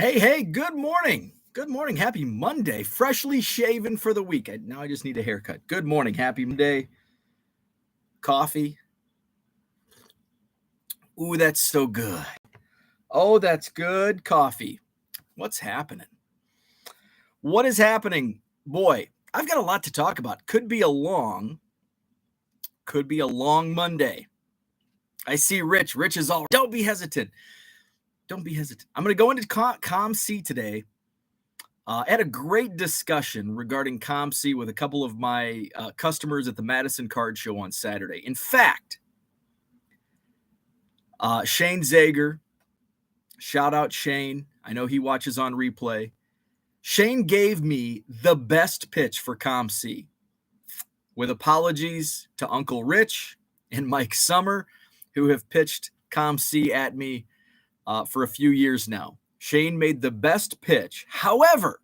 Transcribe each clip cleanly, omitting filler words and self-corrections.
Hey, good morning. Good morning. Happy Monday. Freshly shaven for the week. Now I just need a haircut. Good morning. Happy Monday. Coffee. Ooh, that's so good. Oh, that's good coffee. What's happening? What is happening? Boy, I've got a lot to talk about. Could be a long Monday. I see Rich. Rich is all, don't be hesitant. Don't be hesitant. I'm going to go into COMC today. I had a great discussion regarding COMC with a couple of my customers at the Madison Card Show on Saturday. In fact, Shane Zager, shout out Shane. I know he watches on replay. Shane gave me the best pitch for COMC, with apologies to Uncle Rich and Mike Summer, who have pitched COMC at me for a few years now. Shane made the best pitch. However,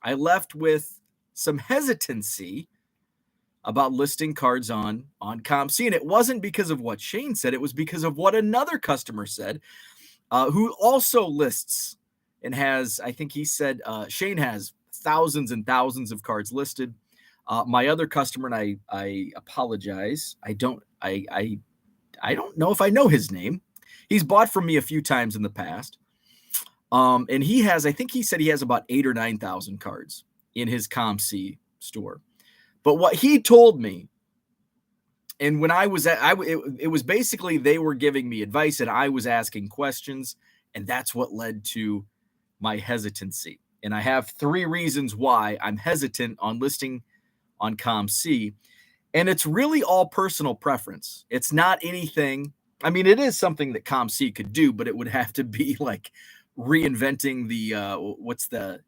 I left with some hesitancy about listing cards on COMC. And it wasn't because of what Shane said. It was because of what another customer said, who also lists and has, I think he said, Shane has thousands and thousands of cards listed. My other customer, and I apologize, I don't know if I know his name. He's bought from me a few times in the past. And he has, I think he said he has about 8,000 or 9,000 cards in his COMC store. But what he told me, and when I was it was basically they were giving me advice and I was asking questions, and that's what led to my hesitancy. And I have 3 reasons why I'm hesitant on listing on COMC. And it's really all personal preference. It's not anything. I mean, it is something that COMC could do, but it would have to be like reinventing the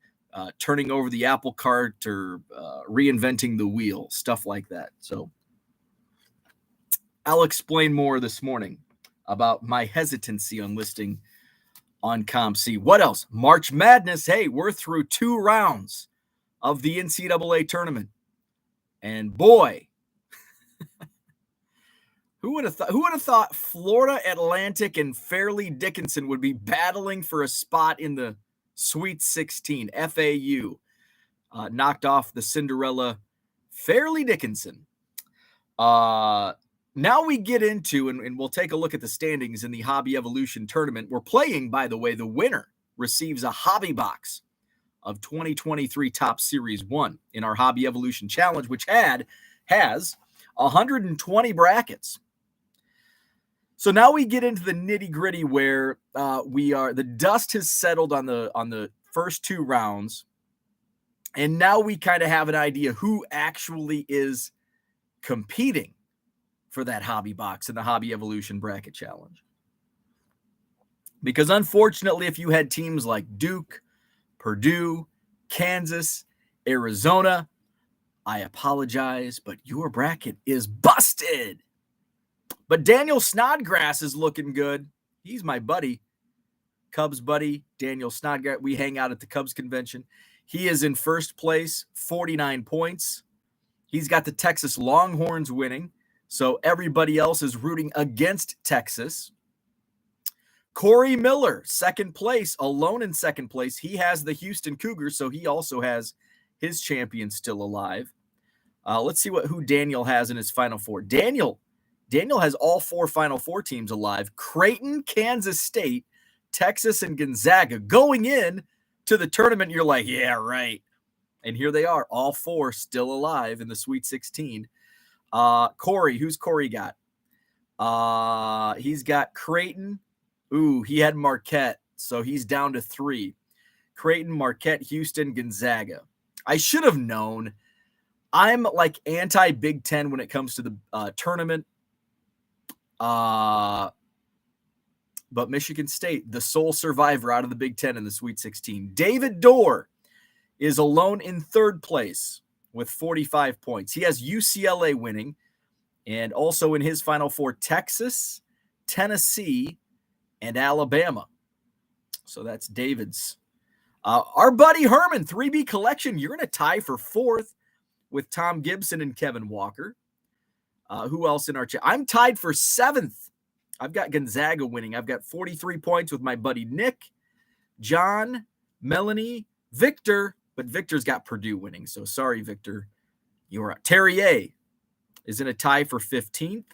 turning over the apple cart or reinventing the wheel, stuff like that. So I'll explain more this morning about my hesitancy on listing on COMC. What else? March Madness. Hey, we're through 2 rounds of the NCAA tournament. And boy, who would have thought Florida Atlantic and Fairleigh Dickinson would be battling for a spot in the Sweet 16? FAU knocked off the Cinderella Fairleigh Dickinson. Now we get into, and we'll take a look at the standings in the Hobby Evolution tournament. We're playing, by the way, the winner receives a hobby box of 2023 Top Series 1 in our Hobby Evolution Challenge, which has 120 brackets. So now we get into the nitty-gritty where the dust has settled on the first 2 rounds, and now we kind of have an idea who actually is competing for that hobby box in the Hobby Evolution Bracket Challenge. Because unfortunately, if you had teams like Duke, Purdue, Kansas, Arizona, I apologize, but your bracket is busted. But Daniel Snodgrass is looking good. He's my buddy, Cubs buddy, Daniel Snodgrass. We hang out at the Cubs convention. He is in first place, 49 points. He's got the Texas Longhorns winning, so everybody else is rooting against Texas. Corey Miller, second place, alone in second place. He has the Houston Cougars, so he also has his champion still alive. Let's see who Daniel has in his Final Four. Daniel has all 4 Final Four teams alive. Creighton, Kansas State, Texas, and Gonzaga going in to the tournament. You're like, yeah, right. And here they are, all 4 still alive in the Sweet 16. Corey, who's Corey got? He's got Creighton. Ooh, he had Marquette, so he's down to 3. Creighton, Marquette, Houston, Gonzaga. I should have known. I'm like anti-Big Ten when it comes to the tournament. But Michigan State, the sole survivor out of the Big Ten in the Sweet 16. David Dorr is alone in third place with 45 points. He has UCLA winning, and also in his Final Four, Texas, Tennessee, and Alabama. So that's David's. Our buddy Herman, 3B Collection, you're in a tie for 4th with Tom Gibson and Kevin Walker. Who else in our chat? I'm tied for 7th. I've got Gonzaga winning. I've got 43 points with my buddy Nick. John, Melanie, Victor, but Victor's got Purdue winning. So sorry, Victor. You're out. Terry A is in a tie for 15th.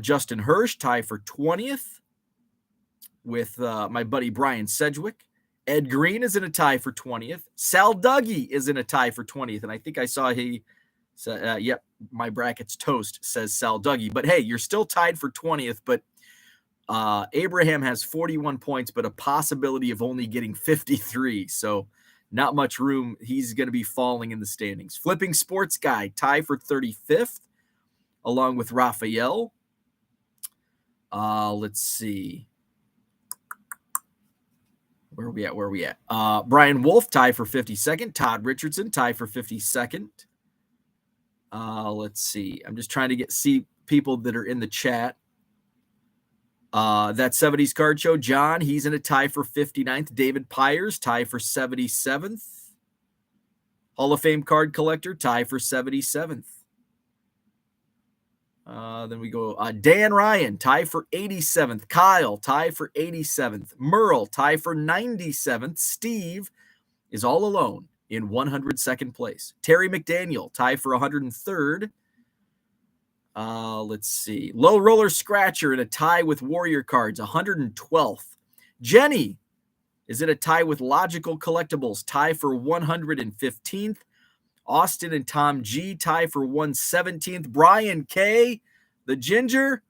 Justin Hirsch, tie for 20th with my buddy Brian Sedgwick. Ed Green is in a tie for 20th. Sal Dougie is in a tie for 20th. And I think I saw he said, yep, my bracket's toast, says Sal Dougie. But hey, you're still tied for 20th. But Abraham has 41 points, but a possibility of only getting 53. So not much room. He's going to be falling in the standings. Flipping Sports Guy, tie for 35th, along with Raphael. Let's see. Where are we at? Brian Wolf, tie for 52nd. Todd Richardson, tie for 52nd. Let's see. I'm just trying to see people that are in the chat. That 70s Card Show. John, he's in a tie for 59th. David Pyers, tie for 77th. Hall of Fame card collector, tie for 77th. Then we go Dan Ryan, tie for 87th. Kyle, tie for 87th. Merle, tie for 97th. Steve is all alone in 102nd place. Terry McDaniel, tie for 103rd. Let's see. Low Roller Scratcher in a tie with Warrior Cards, 112th. Jenny is in a tie with Logical Collectibles, tie for 115th. Austin and Tom G, tie for 117th. Brian K, the Ginger,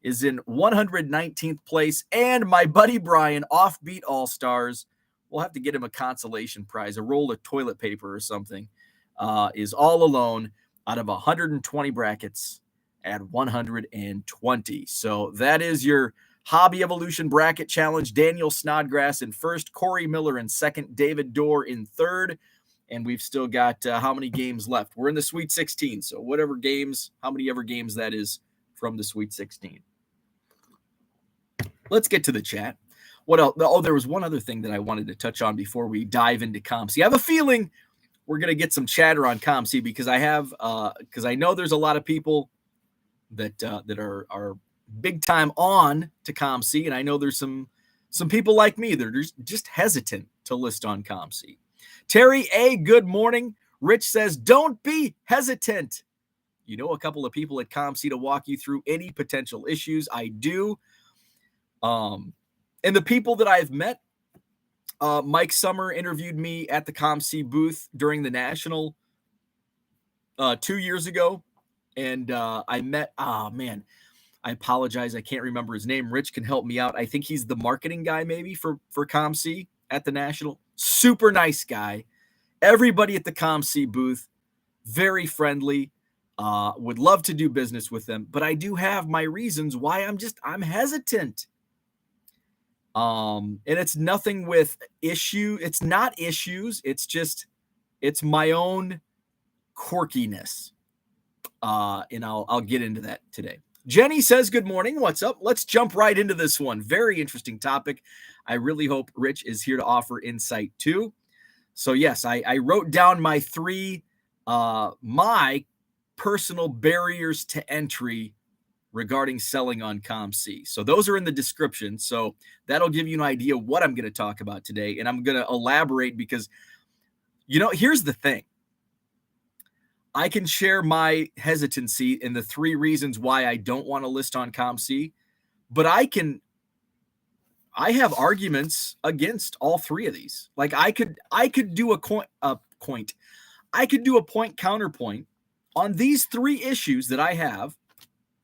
is in 119th place. And my buddy Brian, Offbeat All-Stars, we'll have to get him a consolation prize, a roll of toilet paper or something, is all alone out of 120 brackets at 120. So that is your Hobby Evolution Bracket Challenge. Daniel Snodgrass in first, Corey Miller in second, David Dorr in third. And we've still got how many games left? We're in the Sweet 16. So whatever games, how many ever games that is from the Sweet 16. Let's get to the chat. What else? Oh, there was one other thing that I wanted to touch on before we dive into COMC. I have a feeling we're going to get some chatter on COMC because I know there's a lot of people that are big time on to COMC. And I know there's some people like me that are just hesitant to list on COMC. Terry A, good morning. Rich says, don't be hesitant. You know a couple of people at COMC to walk you through any potential issues. I do. And the people that I've met, Mike Summer interviewed me at the COMC booth during the National 2 years ago. And I met, I apologize. I can't remember his name. Rich can help me out. I think he's the marketing guy maybe for COMC at the National. Super nice guy. Everybody at the COMC booth, very friendly. Would love to do business with them, but I do have my reasons why I'm hesitant. And it's nothing with issue. It's not issues. It's my own quirkiness. And I'll get into that today. Jenny says, good morning. What's up? Let's jump right into this one. Very interesting topic. I really hope Rich is here to offer insight too. So yes, I wrote down my three, my personal barriers to entry regarding selling on COMC. So those are in the description. So that'll give you an idea what I'm going to talk about today. And I'm going to elaborate because, here's the thing. I can share my hesitancy in the three reasons why I don't want to list on COMC, but I have arguments against all three of these. Like I could do a point counterpoint on these three issues that I have,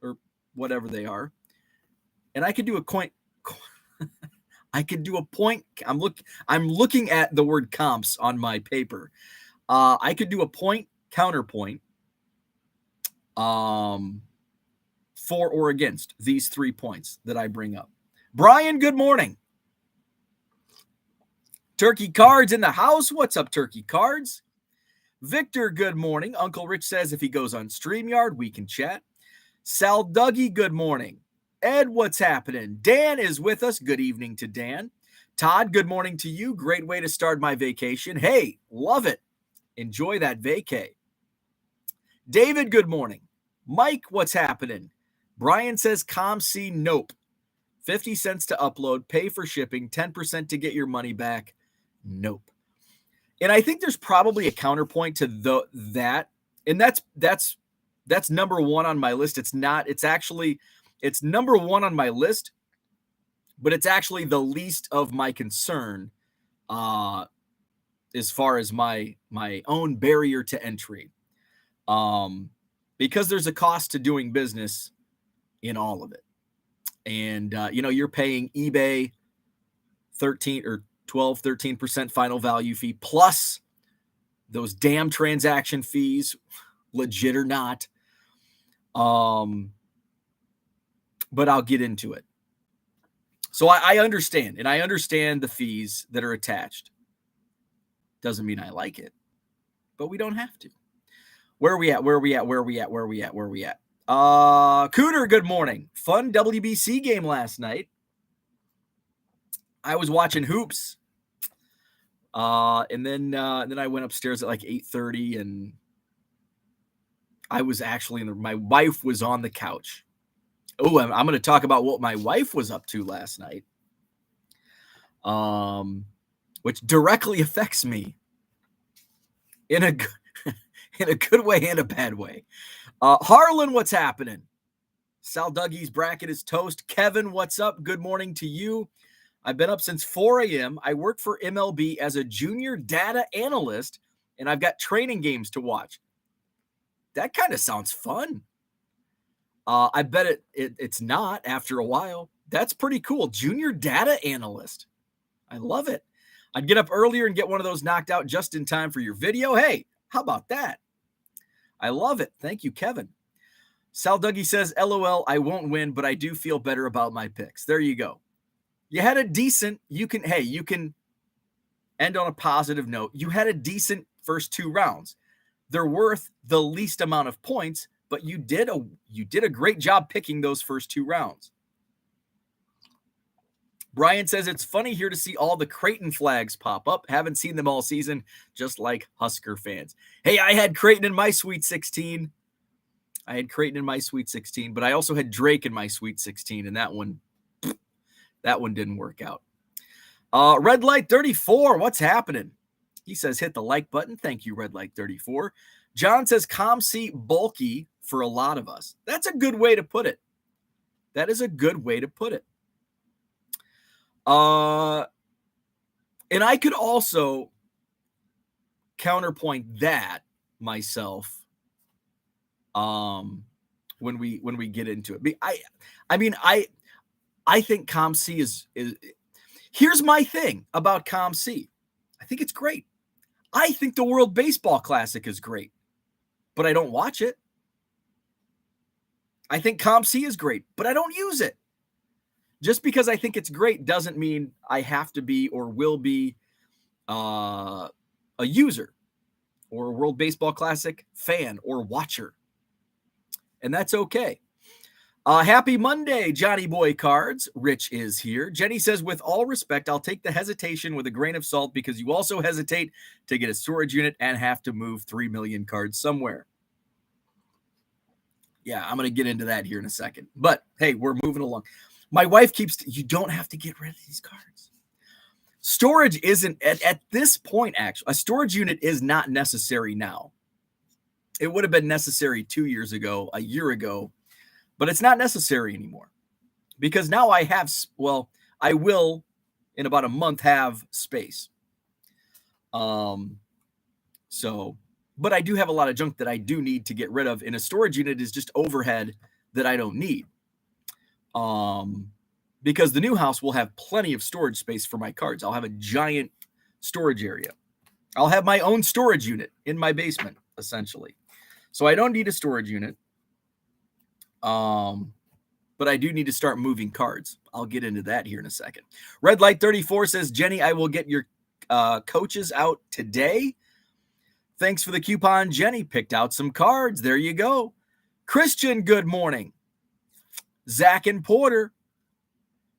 or whatever they are, and I could do a point. I could do a point. I'm looking at the word comps on my paper. I could do a point counterpoint for or against these 3 points that I bring up. Brian, good morning. Turkey Cards in the house. What's up, Turkey Cards? Victor, good morning. Uncle Rich says if he goes on StreamYard, we can chat. Sal Dougie, good morning. Ed, what's happening? Dan is with us. Good evening to Dan. Todd, good morning to you. Great way to start my vacation. Hey, love it. Enjoy that vacay. David, good morning. Mike, what's happening? Brian says COMC, nope. 50 cents to upload, pay for shipping, 10% to get your money back. Nope. And I think there's probably a counterpoint to that. And that's number one on my list. It's number one on my list, but it's actually the least of my concern as far as my own barrier to entry. Because there's a cost to doing business in all of it. And, you're paying eBay 13% final value fee, plus those damn transaction fees, legit or not. But I'll get into it. So I understand, and I understand the fees that are attached. Doesn't mean I like it, but we don't have to. Where are we at? Cooter, good morning. Fun WBC game last night. I was watching hoops. And then I went upstairs at like 8:30, and I was actually my wife was on the couch. Oh, I'm going to talk about what my wife was up to last night. Which directly affects me in a good way and a bad way. Harlan, what's happening? Sal Dougie's bracket is toast. Kevin, what's up? Good morning to you. I've been up since 4 a.m. I work for MLB as a junior data analyst, and I've got training games to watch. That kind of sounds fun. I bet it's not after a while. That's pretty cool. Junior data analyst. I love it. I'd get up earlier and get one of those knocked out just in time for your video. Hey, how about that? I love it. Thank you, Kevin. Sal Dougie says, LOL, I won't win, but I do feel better about my picks. There you go. You had a decent, you can end on a positive note. You had a decent first 2 rounds. They're worth the least amount of points, but you did a great job picking those first 2 rounds. Brian says, it's funny here to see all the Creighton flags pop up. Haven't seen them all season, just like Husker fans. Hey, I had Creighton in my Sweet 16. But I also had Drake in my Sweet 16, and that one didn't work out. Red Light 34, what's happening? He says, hit the like button. Thank you, Red Light 34. John says, COMC bulky for a lot of us. That's a good way to put it. That is a good way to put it. And I could also counterpoint that myself when we get into it. I think COMC is here's my thing about COMC. I think it's great. I think the World Baseball Classic is great, but I don't watch it. I think COMC is great, but I don't use it. Just because I think it's great doesn't mean I have to be or will be a user or a World Baseball Classic fan or watcher. And that's okay. Happy Monday, Johnny Boy Cards. Rich is here. Jenny says, with all respect, I'll take the hesitation with a grain of salt because you also hesitate to get a storage unit and have to move 3 million cards somewhere. Yeah, I'm going to get into that here in a second. But, hey, we're moving along. My wife you don't have to get rid of these cards. Storage isn't, at this point, actually, a storage unit is not necessary now. It would have been necessary 2 years ago, a year ago, but it's not necessary anymore because now I will in about a month have space. But I do have a lot of junk that I do need to get rid of, and a storage unit is just overhead that I don't need. Because the new house will have plenty of storage space for my cards. I'll have a giant storage area. I'll have my own storage unit in my basement, essentially. So I don't need a storage unit. But I do need to start moving cards. I'll get into that here in a second. Red Light 34 says, Jenny, I will get your coaches out today. Thanks for the coupon. Jenny picked out some cards. There you go. Christian, good morning. Zach and Porter.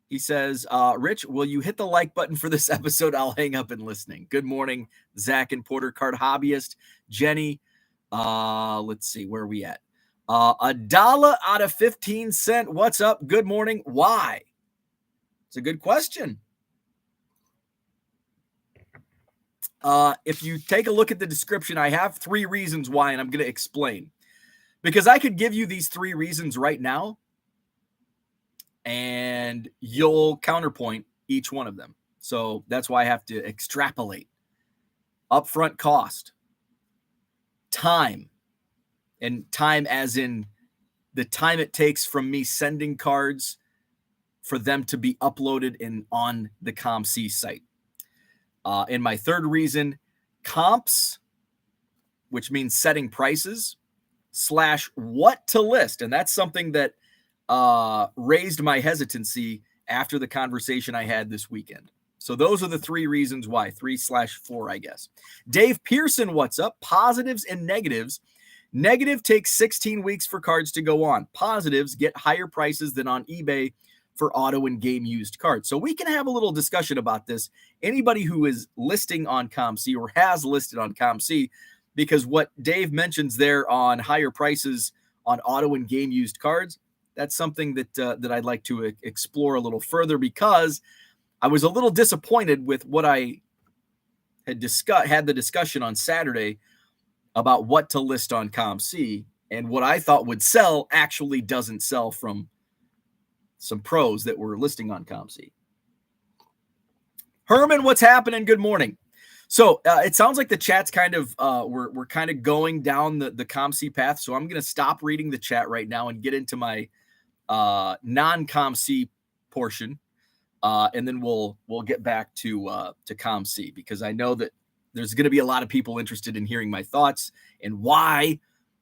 He says, Rich, will you hit the like button for this episode? I'll hang up and listening. Good morning, Zach and Porter, card hobbyist. Jenny, let's see, where are we at? $1 out of 15 cents. What's up? Good morning. Why? It's a good question. If you take a look at the description, I have 3 reasons why, and I'm going to explain. Because I could give you these 3 reasons right now, and you'll counterpoint each one of them. So that's why I have to extrapolate. Upfront cost, time, and time as in the time it takes from me sending cards for them to be uploaded on the COMC site. And my third reason, comps, which means setting prices, / what to list. And that's something that raised my hesitancy after the conversation I had this weekend. So those are the 3 reasons why, 3/4, I guess. Dave Pearson, what's up? Positives and negatives. Negative takes 16 weeks for cards to go on. Positives get higher prices than on eBay for auto and game used cards. So we can have a little discussion about this. Anybody who is listing on COMC or has listed on COMC, because what Dave mentions there on higher prices on auto and game used cards, that's something that I'd like to explore a little further, because I was a little disappointed with what I had the discussion on Saturday about what to list on COMC, and what I thought would sell actually doesn't sell from some pros that were listing on COMC. Herman, what's happening? Good morning. So it sounds like the chat's kind of we're kind of going down the COMC path. So I'm going to stop reading the chat right now and get into my non-COMC portion, and then we'll get back to COMC, because I know that there's going to be a lot of people interested in hearing my thoughts and why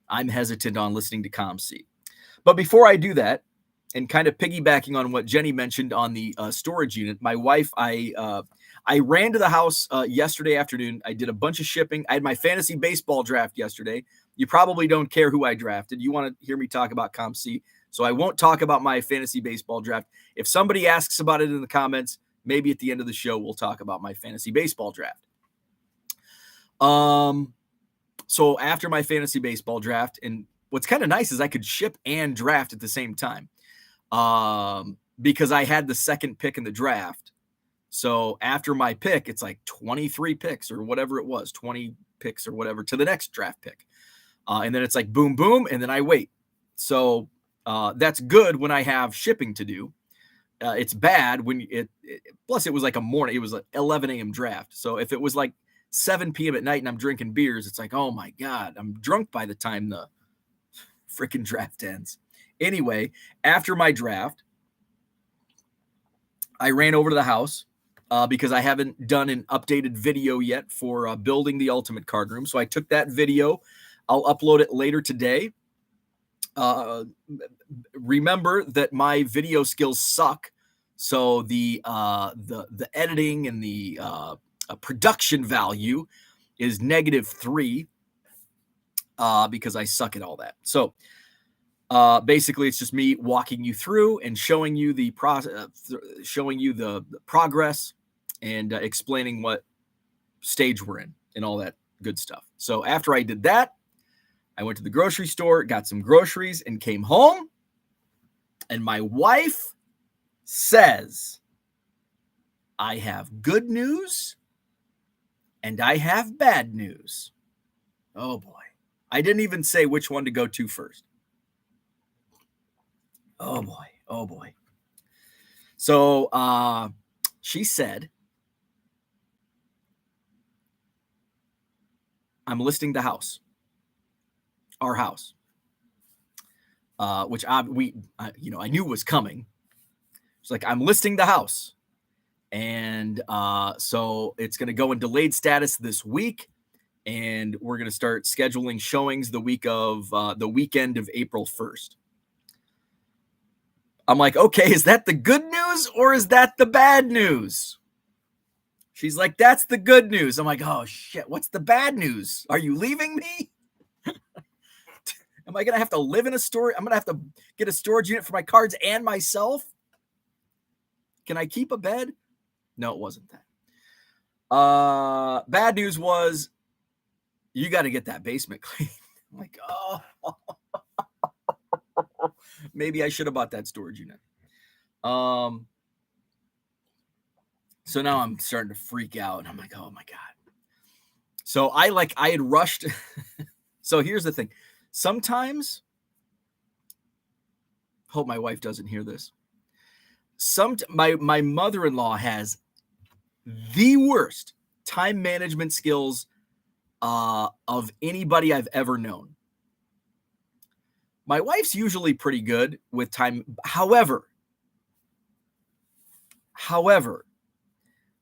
I'm hesitant on listening to COMC. But before I do that, and kind of piggybacking on what Jenny mentioned on the storage unit, my wife, I ran to the house yesterday afternoon. I did a bunch of shipping. I had my fantasy baseball draft yesterday. You probably don't care who I drafted. You want to hear me talk about COMC, so I won't talk about my fantasy baseball draft. If somebody asks about it in the comments, maybe at the end of the show, we'll talk about my fantasy baseball draft. So after my fantasy baseball draft, and what's kind of nice is I could ship and draft at the same time, because I had the second pick in the draft. So after my pick, it's like 23 picks or whatever it was, 20 picks or whatever to the next draft pick. And then it's like boom, boom, and then I wait. So that's good when I have shipping to do. It's bad when plus it was like a morning, it was like 11 a.m. draft. So if it was like 7 p.m. at night and I'm drinking beers, it's like, oh my God, I'm drunk by the time the freaking draft ends. Anyway, after my draft, I ran over to the house because I haven't done an updated video yet for building the ultimate card room. So I took that video. I'll upload it later today. Remember that my video skills suck. So the editing and the production value is -3 because I suck at all that. So basically, it's just me walking you through and showing you the process, showing you the progress, and explaining what stage we're in and all that good stuff. So after I did that, I went to the grocery store, got some groceries, and came home. And my wife says, I have good news and I have bad news. Oh boy. I didn't even say which one to go to first. Oh boy. Oh boy. So she said, I'm listing the house, our house, which I knew was coming. It's like, I'm listing the house. And so it's going to go in delayed status this week. And we're going to start scheduling showings the weekend of April 1st. I'm like, okay, is that the good news or is that the bad news? She's like, that's the good news. I'm like, oh shit, what's the bad news? Are you leaving me? Am I going to have to live in a store? I'm going to have to get a storage unit for my cards and myself? Can I keep a bed? No, it wasn't that. Bad news was, you got to get that basement clean. I'm like, oh, maybe I should have bought that storage unit. So now I'm starting to freak out. And I'm like, oh my God. So I had rushed. So here's the thing. Sometimes, hope my wife doesn't hear this. My mother-in-law has the worst time management skills of anybody I've ever known. My wife's usually pretty good with time. However,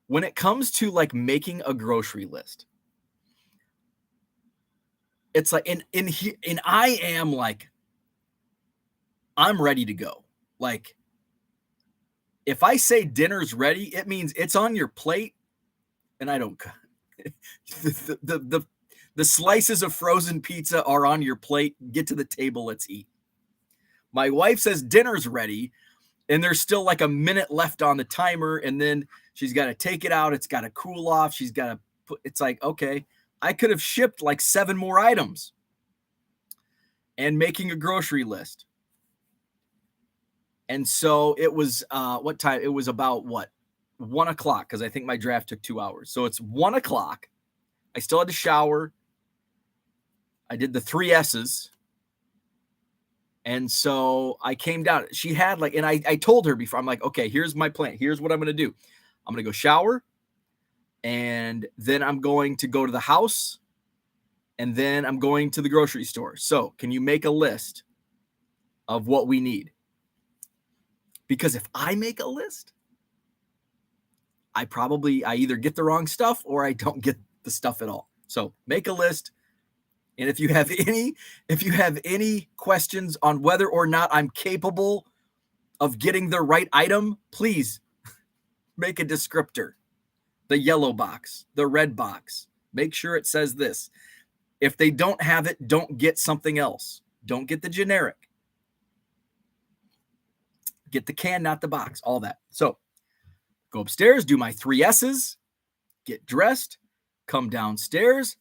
when it comes to like making a grocery list, it's like, and I am like, I'm ready to go. Like, if I say dinner's ready, it means it's on your plate, and I don't. The slices of frozen pizza are on your plate. Get to the table, let's eat. My wife says dinner's ready, and there's still like a minute left on the timer, and then she's got to take it out. It's got to cool off. She's got to put. It's like, okay, I could have shipped like 7 more items, and making a grocery list. And so it was, what time? It was about 1 o'clock, because I think my draft took 2 hours. So it's 1 o'clock. I still had to shower. I did the 3 S's. And so I came down. She had like, and I told her before, I'm like, okay, here's my plan. Here's what I'm going to do. I'm going to go shower. And then I'm going to go to the house. And then I'm going to the grocery store. So can you make a list of what we need? Because if I make a list, I either get the wrong stuff or I don't get the stuff at all. So make a list. And if you have any questions on whether or not I'm capable of getting the right item, please make a descriptor. The yellow box, the red box. Make sure it says this. If they don't have it, don't get something else. Don't get the generic. Get the can, not the box, all that. So go upstairs, do my 3 S's, get dressed, come downstairs.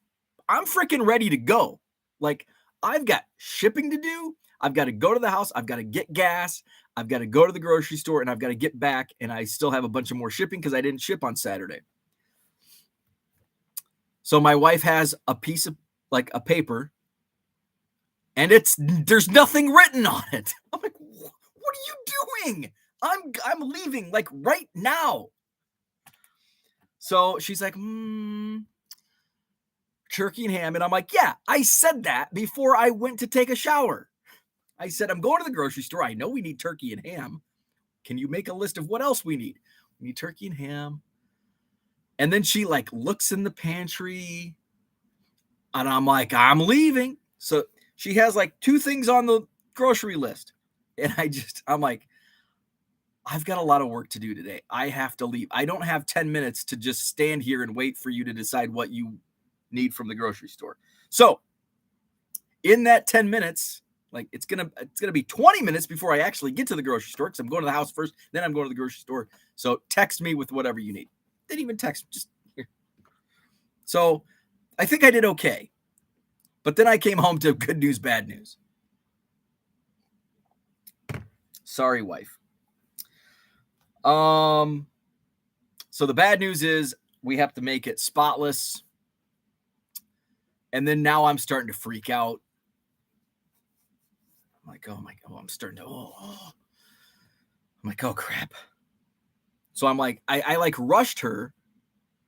I'm freaking ready to go. Like, I've got shipping to do. I've got to go to the house. I've got to get gas. I've got to go to the grocery store, and I've got to get back. And I still have a bunch of more shipping because I didn't ship on Saturday. So my wife has a piece of like a paper, and there's nothing written on it. I'm like, what are you doing? I'm leaving like right now. So she's like, turkey and ham. And I'm like, yeah, I said that before I went to take a shower. I said, I'm going to the grocery store. I know we need turkey and ham. Can you make a list of what else we need? We need turkey and ham. And then she like looks in the pantry, and I'm like, I'm leaving. So she has like 2 things on the grocery list. And I'm like, I've got a lot of work to do today. I have to leave. I don't have 10 minutes to just stand here and wait for you to decide what you need from the grocery store. So in that 10 minutes, like it's going to be 20 minutes before I actually get to the grocery store, because I'm going to the house first, then I'm going to the grocery store. So text me with whatever you need. Didn't even text, just here. So I think I did okay. But then I came home to good news, bad news. Sorry, wife. So the bad news is we have to make it spotless. And then now I'm starting to freak out. I'm like, oh my God, I'm starting to, I'm like, oh crap. So I'm like, I like rushed her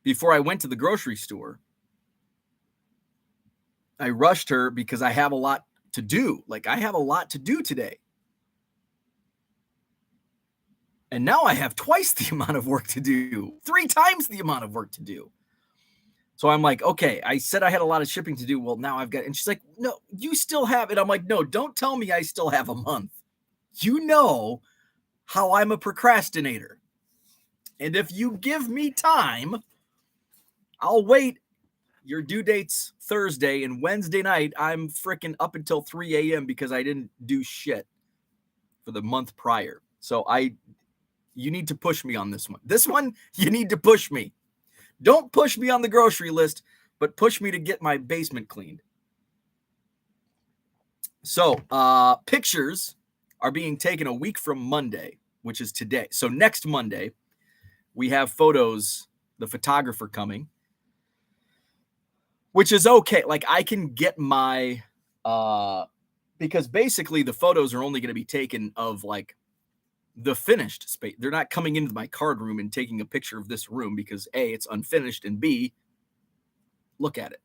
before I went to the grocery store. I rushed her because I have a lot to do. Like, I have a lot to do today. And now I have twice the amount of work to do, 3 times the amount of work to do. So I'm like, okay, I said I had a lot of shipping to do. Well, now I've got, and she's like, no, you still have it. I'm like, no, don't tell me I still have a month. You know how I'm a procrastinator. And if you give me time, I'll wait. Your due date's Thursday, and Wednesday night, I'm freaking up until 3 a.m. because I didn't do shit for the month prior. So you need to push me on this one. This one, you need to push me. Don't push me on the grocery list, but push me to get my basement cleaned. So pictures are being taken a week from Monday, which is today. So next Monday, we have photos, the photographer coming, which is okay. Like I can get my, because basically the photos are only going to be taken of like the finished space. They're not coming into my card room and taking a picture of this room because A, it's unfinished, and B, look at it.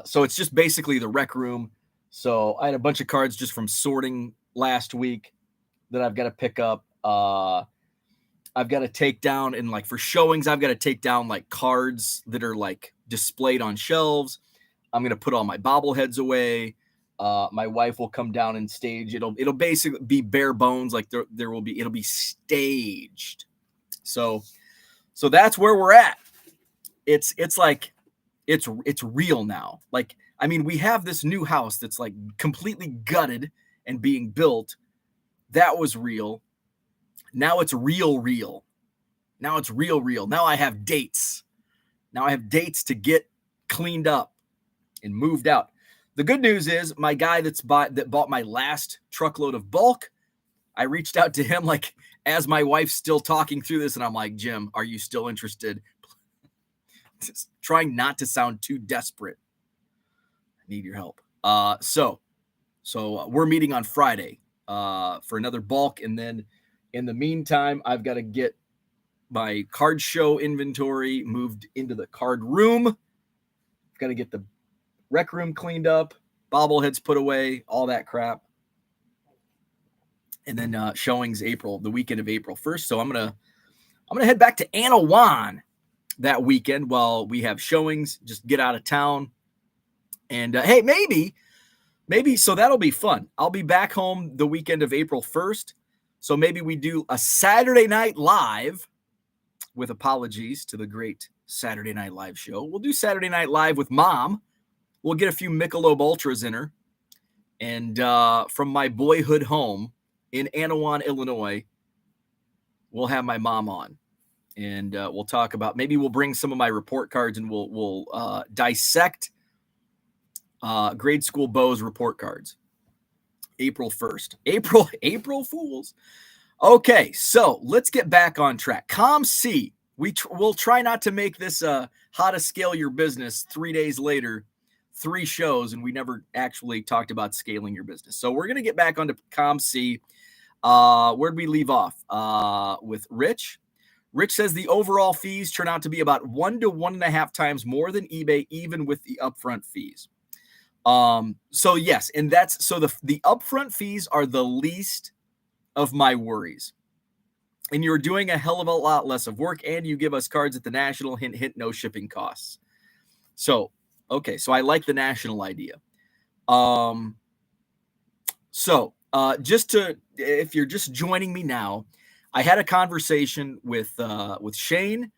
So it's just basically the rec room. So I had a bunch of cards just from sorting last week that I've got to pick up. I've got to take down, and like for showings, I've got to take down like cards that are like displayed on shelves. I'm going to put all my bobbleheads away. My wife will come down and stage. It'll basically be bare bones. Like it'll be staged. So that's where we're at. It's like, it's real now. Like, I mean, we have this new house that's like completely gutted and being built. That was real. Now it's real. Now it's real. Now I have dates. Now I have dates to get cleaned up and moved out. The good news is my guy that bought my last truckload of bulk, I reached out to him like as my wife's still talking through this, and I'm like, Jim, are you still interested? Just trying not to sound too desperate. I need your help. So we're meeting on Friday for another bulk, and then in the meantime, I've got to get my card show inventory moved into the card room. I've got to get the rec room cleaned up, bobbleheads put away, all that crap. And then showings the weekend of April 1st. So I'm gonna head back to Anawan that weekend while we have showings. Just get out of town, and hey, maybe so that'll be fun. I'll be back home the weekend of April 1st. So maybe we do a Saturday Night Live, with apologies to the great Saturday Night Live show. We'll do Saturday Night Live with Mom. We'll get a few Michelob Ultras in her. And from my boyhood home in Anawan, Illinois, we'll have my mom on. And we'll talk about, maybe we'll bring some of my report cards and we'll dissect grade school Bo's report cards. April 1st. April Fools. Okay, so let's get back on track. COMC. We'll try not to make this how to scale your business 3 days later, 3 shows, and we never actually talked about scaling your business. So we're going to get back onto COMC. Where'd we leave off? With Rich. Rich says the overall fees turn out to be about 1 to 1.5 times more than eBay, even with the upfront fees. So yes, and the upfront fees are the least of my worries. And you're doing a hell of a lot less of work, and you give us cards at the national, hint, hint, no shipping costs. So, okay, so I like the national idea. If you're just joining me now, I had a conversation with Shane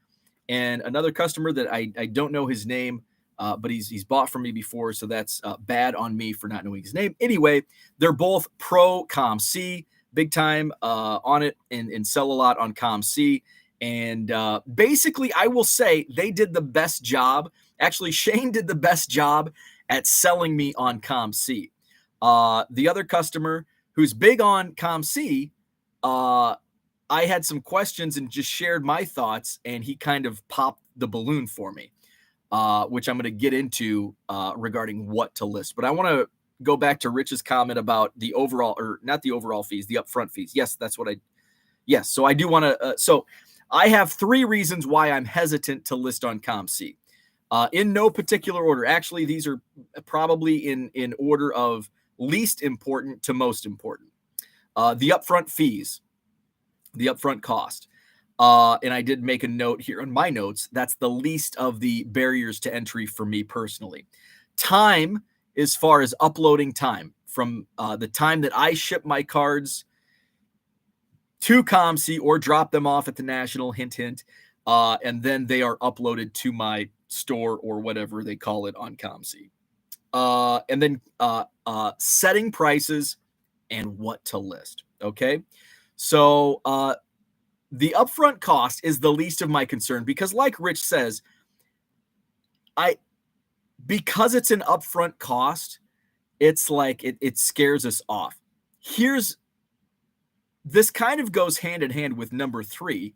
and another customer that I don't know his name, but he's bought from me before, so that's bad on me for not knowing his name. Anyway, they're both pro COMC, big time on it, and sell a lot on COMC. And basically, I will say they did the best job. Actually, Shane did the best job at selling me on COMC. The other customer who's big on COMC, I had some questions and just shared my thoughts, and he kind of popped the balloon for me, which I'm going to get into regarding what to list. But I want to go back to Rich's comment about the overall, or not the overall fees, the upfront fees. Yes, that's what yes. So I do want to, so I have 3 reasons why I'm hesitant to list on COMC. In no particular order. Actually, these are probably in order of least important to most important. The upfront fees, the upfront cost. And I did make a note here on my notes. That's the least of the barriers to entry for me personally. Time, as far as uploading time, from the time that I ship my cards to COMC or drop them off at the national, hint, hint, and then they are uploaded to my store or whatever they call it on COMC. And then setting prices and what to list. Okay. So the upfront cost is the least of my concern because, like Rich says, because it's an upfront cost, it's like it scares us off. This kind of goes hand in hand with number 3,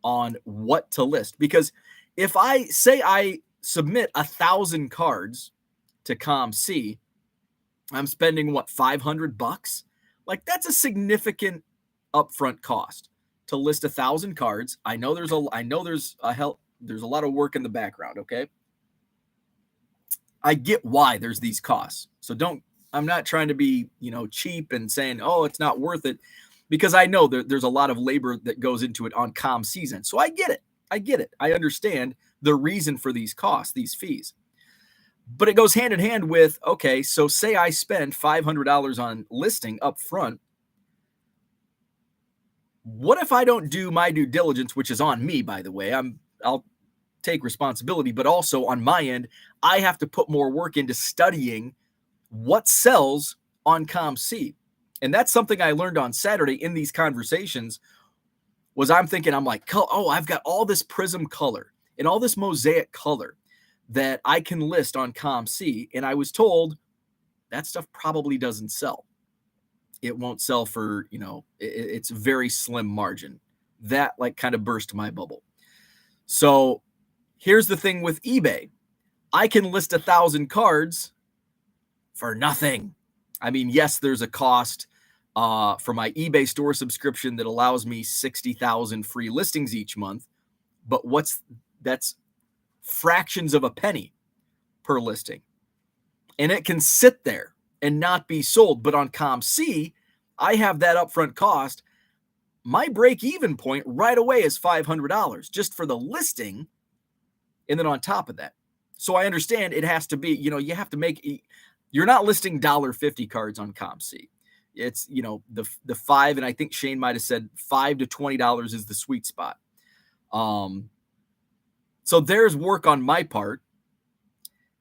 on what to list. Because if I say I submit 1,000 cards to COMC, I'm spending what, $500? Like, that's a significant upfront cost to list 1,000 cards. I know there's a lot of work in the background. Okay, I get why there's these costs. So I'm not trying to be, cheap and saying, oh, it's not worth it, because I know there's a lot of labor that goes into it on COM season. So I get it. I understand the reason for these costs, these fees. But it goes hand in hand with, okay, so say I spend $500 on listing up front. What if I don't do my due diligence, which is on me, by the way? I'll take responsibility, but also on my end, I have to put more work into studying what sells on COMC. And that's something I learned on Saturday in these conversations. I'm like, oh, I've got all this prism color and all this mosaic color that I can list on COMC. And I was told that stuff probably doesn't sell. It won't sell for, it's very slim margin. That kind of burst my bubble. So here's the thing with eBay. I can list 1,000 cards for nothing. I mean, yes, there's a cost for my eBay store subscription that allows me 60,000 free listings each month. But that's fractions of a penny per listing. And it can sit there and not be sold. But on COMC, I have that upfront cost. My break-even point right away is $500 just for the listing. And then on top of that. So I understand it has to be, you have to make, you're not listing $1.50 cards on COMC. It's, the $5, and I think Shane might have said $5 to $20 is the sweet spot. So there's work on my part.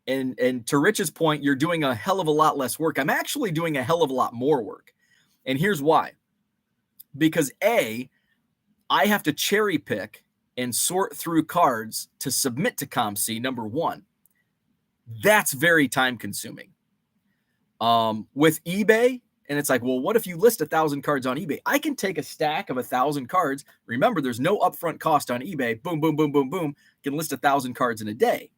And to Rich's point, you're doing a hell of a lot less work. I'm actually doing a hell of a lot more work. And here's why. Because A, I have to cherry pick and sort through cards to submit to COMC, number one. That's very time consuming. With eBay, and it's like, well, what if you list 1,000 cards on eBay? I can take a stack of 1,000 cards. Remember, there's no upfront cost on eBay. Boom, boom, boom, boom, boom. Can list 1,000 cards in a day.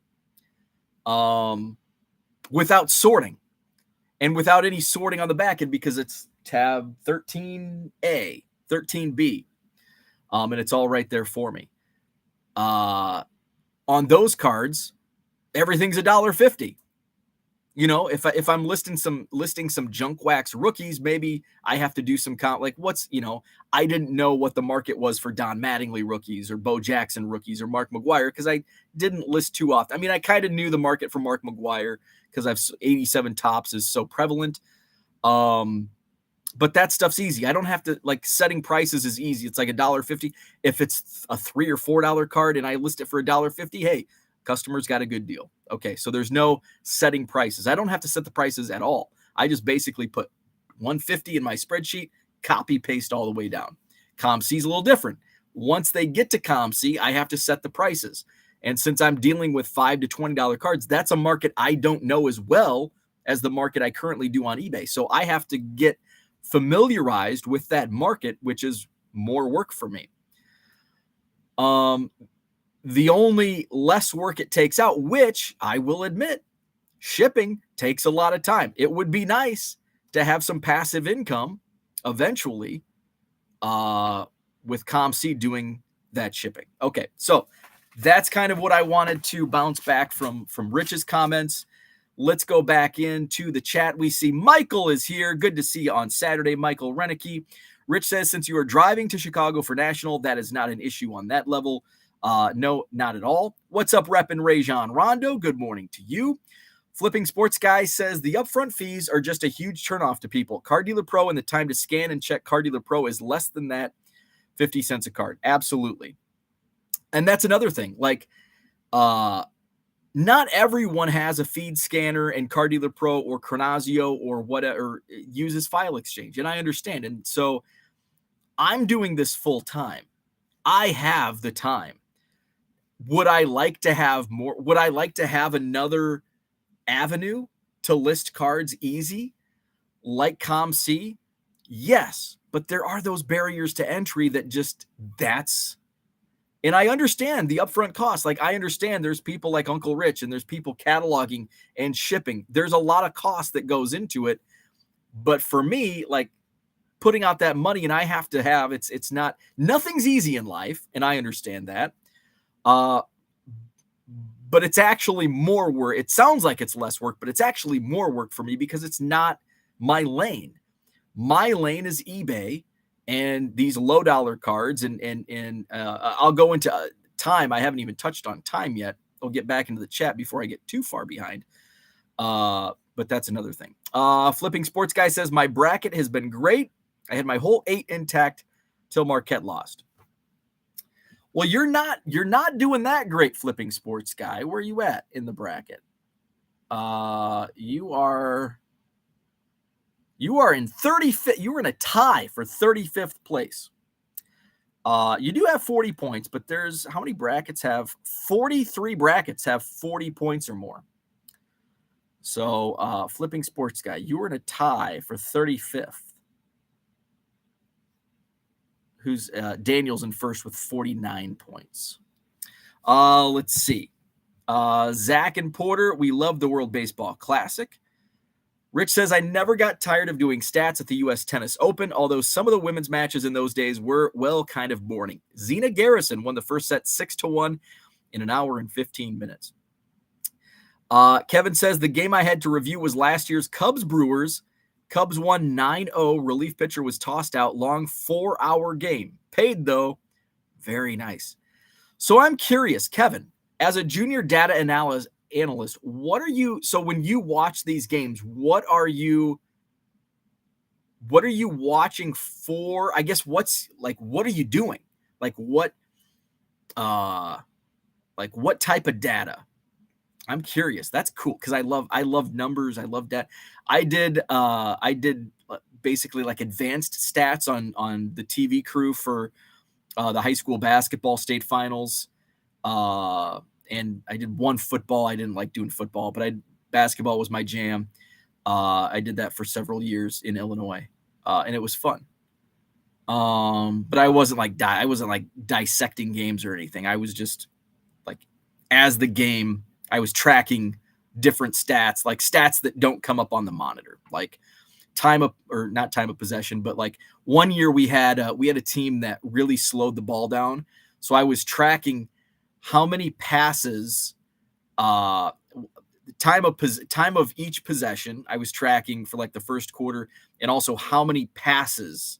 Without sorting and without any sorting on the back end, because it's tab 13A, 13B. And it's all right there for me. On those cards, everything's $1.50. If I'm listing some junk wax rookies, maybe I have to do some count. I didn't know what the market was for Don Mattingly rookies or Bo Jackson rookies or Mark McGwire, because I didn't list too often. I mean, I kind of knew the market for Mark McGwire because I've 87 tops is so prevalent. But that stuff's easy. I don't have to, setting prices is easy. It's like $1.50. If it's a $3 or $4 card and I list it for $1.50, hey, customer's got a good deal. Okay, so there's no setting prices. I don't have to set the prices at all. I just basically put 150 in my spreadsheet, copy, paste all the way down. COMC is a little different. Once they get to COMC, I have to set the prices. And since I'm dealing with $5 to $20 cards, that's a market I don't know as well as the market I currently do on eBay. So I have to get familiarized with that market, which is more work for me. The only less work it takes out, which I will admit, shipping takes a lot of time. It would be nice to have some passive income eventually with COMC doing that shipping. Okay, so that's kind of what I wanted to bounce back from Rich's comments. Let's go back into the chat. We see Michael is here. Good to see you on Saturday, Michael Renicky. Rich says, since you are driving to Chicago for National, that is not an issue on that level. No, not at all. What's up, Reppin' Rajon Rondo? Good morning to you. Flipping Sports Guy says the upfront fees are just a huge turnoff to people. Card Dealer Pro and the time to scan and check Card Dealer Pro is less than that, 50 cents a card. Absolutely. And that's another thing. Not everyone has a feed scanner and Card Dealer Pro or Chronazio or whatever uses File Exchange. And I understand. And so I'm doing this full time. I have the time. Would I like to have more? Would I like to have another avenue to list cards easy like COMC? Yes, but there are those barriers to entry that And I understand the upfront cost. Like, I understand there's people like Uncle Rich and there's people cataloging and shipping. There's a lot of cost that goes into it. But for me, like, putting out that money, and I have to have, it's not, nothing's easy in life. And I understand that. But it's actually more work. It sounds like it's less work, but it's actually more work for me because it's not my lane. My lane is eBay and these low dollar cards. And I'll go into time. I haven't even touched on time yet. I'll get back into the chat before I get too far behind. But that's another thing. Flipping Sports Guy says, my bracket has been great. I had my whole 8 intact till Marquette lost. Well, you're not doing that great, Flipping Sports Guy. Where are you at in the bracket? You are in 35th. You were in a tie for 35th place. You do have 40 points, but there's how many brackets have 43 brackets have 40 points or more. So, Flipping Sports Guy, you were in a tie for 35th. Who's Daniel's in first with 49 points. Let's see. Zach and Porter, we love the World Baseball Classic. Rich says, I never got tired of doing stats at the U.S. Tennis Open, although some of the women's matches in those days were, well, kind of boring. Zena Garrison won the first set 6-1 in an hour and 15 minutes. Kevin says, the game I had to review was last year's Cubs-Brewers. Cubs won 9-0. Relief pitcher was tossed out. Long 4-hour game. Paid, though. Very nice. So I'm curious, Kevin, as a junior data analyst, what are you – so when you watch these games, what are you watching for? I guess what are you doing? What type of data? I'm curious. That's cool because I love numbers. I love that. I did basically like advanced stats on the TV crew for the high school basketball state finals. And I did one football. I didn't like doing football, but basketball was my jam. I did that for several years in Illinois, and it was fun. But I wasn't like dissecting games or anything. I was just like, as the game, I was tracking different stats, like stats that don't come up on the monitor, like not time of possession, but like one year we had a team that really slowed the ball down. So I was tracking how many passes, time of each possession. I was tracking for like the first quarter, and also how many passes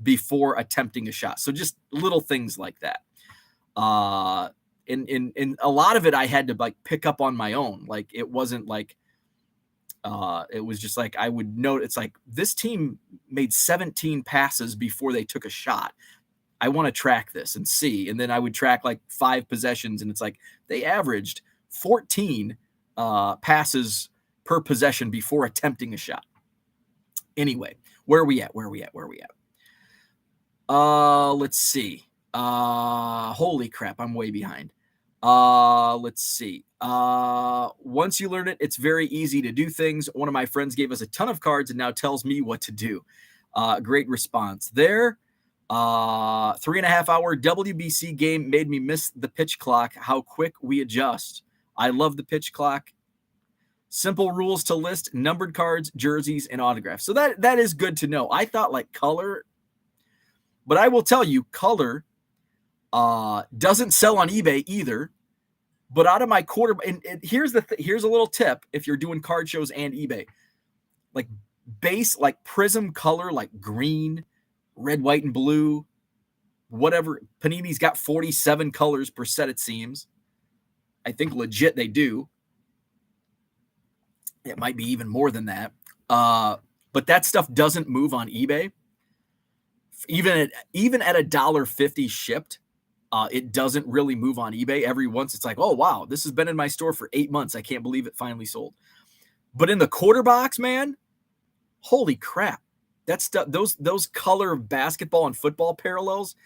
before attempting a shot. So just little things like that. In a lot of it, I had to like pick up on my own. Like, it wasn't like, it was just like, I would note, it's like, this team made 17 passes before they took a shot. I want to track this and see. And then I would track like 5 possessions, and it's like, they averaged 14 passes per possession before attempting a shot. Anyway, where are we at? Let's see. Holy crap, I'm way behind. Let's see. Once you learn it, it's very easy to do things. One of my friends gave us a ton of cards and now tells me what to do. Great response there. 3.5 hour WBC game made me miss the pitch clock. How quick we adjust. I love the pitch clock. Simple rules to list: numbered cards, jerseys, and autographs. So that is good to know. I thought like color, but I will tell you, color doesn't sell on eBay either. But out of my quarter, and here's here's a little tip if you're doing card shows and eBay, like base, like prism color, like green, red, white, and blue, whatever. Panini's got 47 colors per set, it seems. I think legit they do. It might be even more than that. But that stuff doesn't move on eBay. Even at $1.50 shipped, it doesn't really move on eBay. Every once it's like, oh wow, this has been in my store for 8 months. I can't believe it finally sold. But in the quarter box, man, holy crap. That stuff, those color basketball and football parallels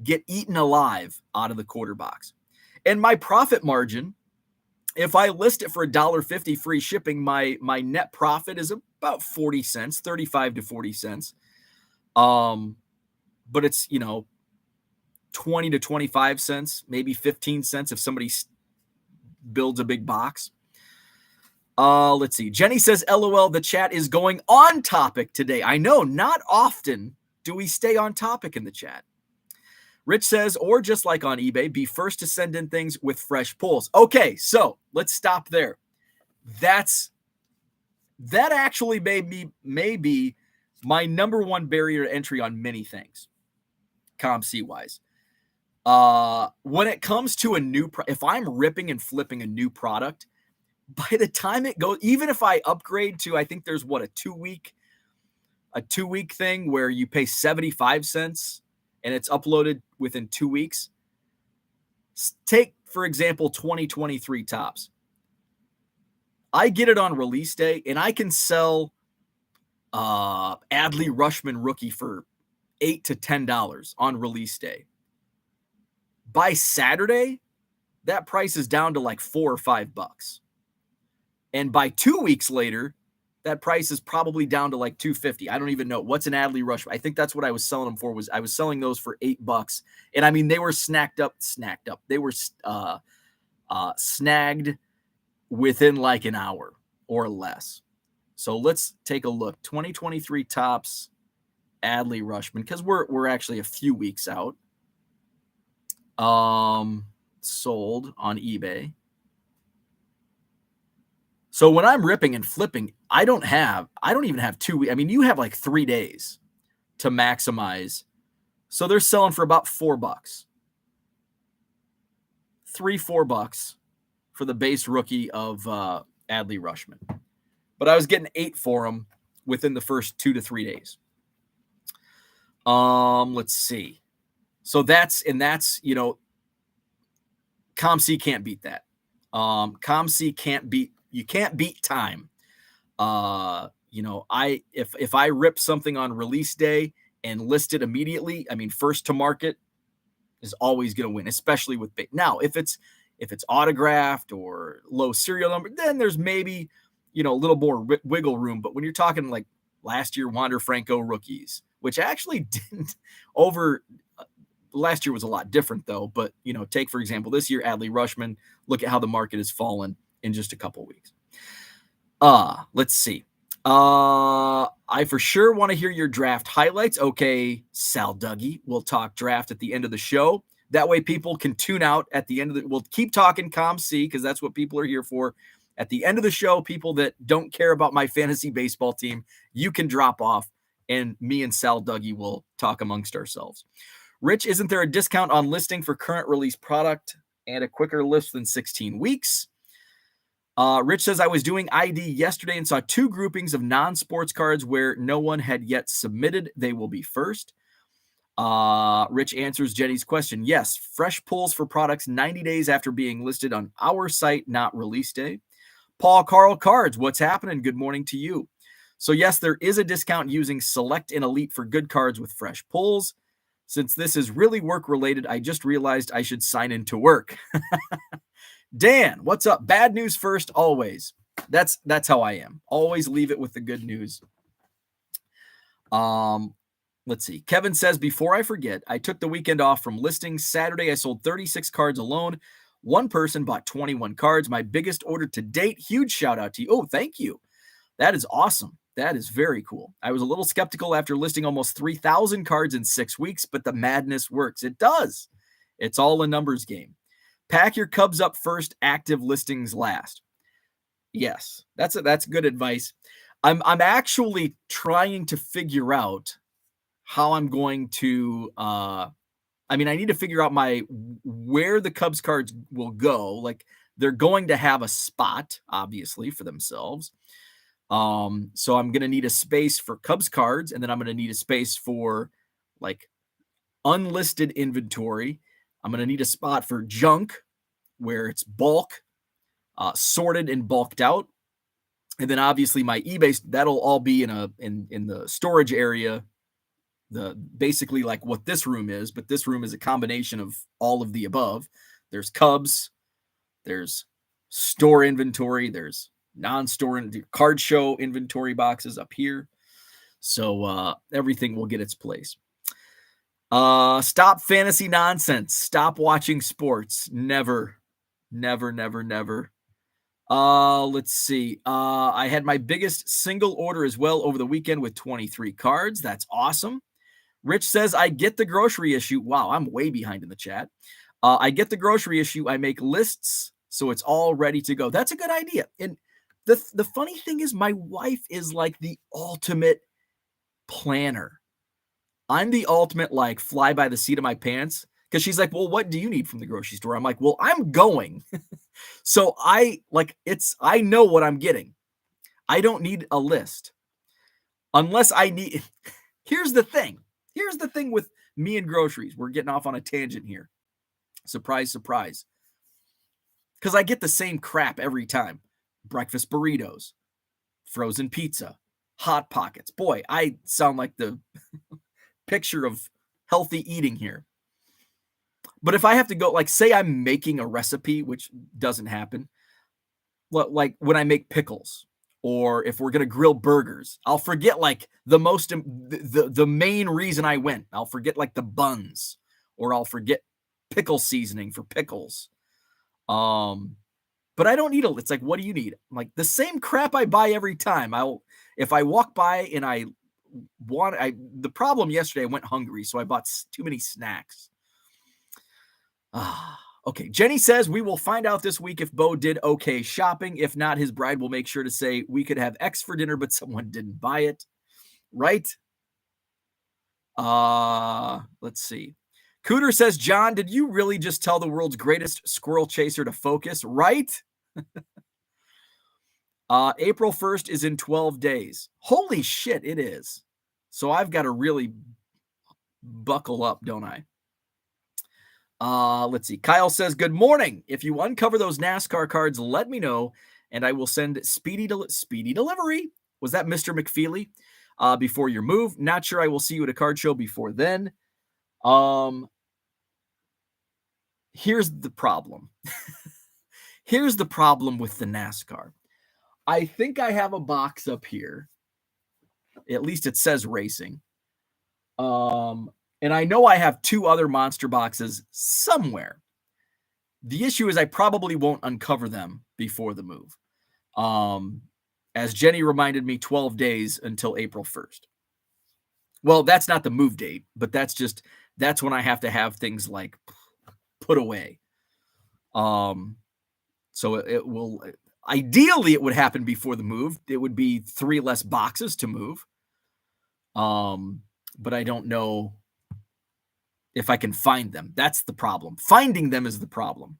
get eaten alive out of the quarter box. And my profit margin, if I list it for $1.50 free shipping, my net profit is about 40 cents, 35 to 40 cents. But it's, 20 to 25 cents, maybe 15 cents if somebody builds a big box. Let's see. Jenny says, LOL, the chat is going on topic today. I know, not often do we stay on topic in the chat. Rich says, or just like on eBay, be first to send in things with fresh pulls. Okay, so let's stop there. That actually may be my number one barrier to entry on many things, COMC wise. When it comes to a new, if I'm ripping and flipping a new product, by the time it goes, even if I upgrade to, I think there's a 2-week thing where you pay 75 cents and it's uploaded within 2 weeks. Take, for example, 2023 Topps. I get it on release day and I can sell Adley Rutschman rookie for $8 to $10 on release day. By Saturday, that price is down to like $4 or $5. And by 2 weeks later, that price is probably down to like $2.50. I don't even know what's an Adley Rutschman. I think that's what I was selling them for. I was selling those for $8, and I mean they were snagged up. They were snagged within like an hour or less. So let's take a look. 2023 Topps Adley Rutschman, because we're actually a few weeks out. Sold on eBay. So when I'm ripping and flipping, I don't even have 2 weeks. I mean, you have like 3 days to maximize. So they're selling for about $4. $3-4 for the base rookie of Adley Rutschman. But I was getting 8 for them within the first 2 to 3 days. Let's see. So that's, COMC can't beat that. COMC can't beat. You can't beat time. If I rip something on release day and list it immediately, I mean, first to market is always going to win, especially with big. Now, if it's autographed or low serial number, then there's maybe, a little more wiggle room. But when you're talking like last year, Wander Franco rookies, which actually didn't last year was a lot different though. But, take, for example, this year, Adley Rutschman, look at how the market has fallen in just a couple weeks. Let's see. I for sure want to hear your draft highlights. Okay, Sal Dougie, we'll talk draft at the end of the show. That way people can tune out at the end of we'll keep talking COMC because that's what people are here for. At the end of the show, people that don't care about my fantasy baseball team, you can drop off and me and Sal Dougie will talk amongst ourselves. Rich, isn't there a discount on listing for current release product and a quicker list than 16 weeks? Rich says, I was doing ID yesterday and saw 2 groupings of non-sports cards where no one had yet submitted. They will be first. Rich answers Jenny's question. Yes, fresh pulls for products 90 days after being listed on our site, not release day. Paul Carl Cards, what's happening? Good morning to you. So yes, there is a discount using Select and Elite for good cards with fresh pulls. Since this is really work related, I just realized I should sign into work. Dan, what's up? Bad news first, always. That's how I am. Always leave it with the good news. Let's see. Kevin says, before I forget, I took the weekend off from listings. Saturday, I sold 36 cards alone. One person bought 21 cards. My biggest order to date. Huge shout out to you. Oh, thank you. That is awesome. That is very cool. I was a little skeptical after listing almost 3,000 cards in 6 weeks, but the madness works. It does. It's all a numbers game. Pack your Cubs up first, active listings last. Yes, that's good advice. I'm actually trying to figure out how I'm going to I need to figure out where the Cubs cards will go. Like they're going to have a spot, obviously, for themselves. So I'm going to need a space for Cubs cards, and then I'm going to need a space for like unlisted inventory. I'm going to need a spot for junk where it's bulk, sorted and bulked out. And then obviously my eBay, that'll all be in the storage area, basically like what this room is, but this room is a combination of all of the above. There's Cubs, there's store inventory, there's non-store card show inventory boxes up here. So everything will get its place. Stop fantasy nonsense. Stop watching sports. Never. Never, never, never. Let's see. I had my biggest single order as well over the weekend with 23 cards. That's awesome. Rich says, I get the grocery issue. Wow, I'm way behind in the chat. I get the grocery issue. I make lists so it's all ready to go. That's a good idea. And the funny thing is, my wife is like the ultimate planner. I'm the ultimate like fly by the seat of my pants, because she's like, well, what do you need from the grocery store? I'm like, well, I'm going. So I know what I'm getting. I don't need a list unless I need. Here's the thing with me and groceries. We're getting off on a tangent here. Surprise, surprise. Because I get the same crap every time. Breakfast burritos, frozen pizza, Hot Pockets. Boy, I sound like the picture of healthy eating here. But if I have to go, like, say I'm making a recipe, which doesn't happen, like when I make pickles, or if we're going to grill burgers, I'll forget like the main reason I went. I'll forget like the buns, or I'll forget pickle seasoning for pickles. But I don't need it's like, what do you need? I'm like, the same crap I buy every time. If I walk by and the problem yesterday, I went hungry, so I bought too many snacks. Okay. Jenny says we will find out this week if Bo did okay shopping. If not, his bride will make sure to say we could have X for dinner, but someone didn't buy it. Right? Let's see. Cooter says, John, did you really just tell the world's greatest squirrel chaser to focus? Right? April 1st is in 12 days. Holy shit, it is. So I've got to really buckle up, don't I? Let's see. Kyle says, good morning. If you uncover those NASCAR cards, let me know, and I will send speedy delivery. Was that Mr. McFeely? Before your move. Not sure I will see you at a card show before then. Here's the problem. Here's the problem with the NASCAR. I think I have a box up here. At least it says racing. And I know I have 2 other monster boxes somewhere. The issue is I probably won't uncover them before the move. As Jenny reminded me, 12 days until April 1st. Well, that's not the move date, but that's when I have to have things like put away. So it will, ideally it would happen before the move. It would be 3 less boxes to move. But I don't know if I can find them. That's the problem. Finding them is the problem.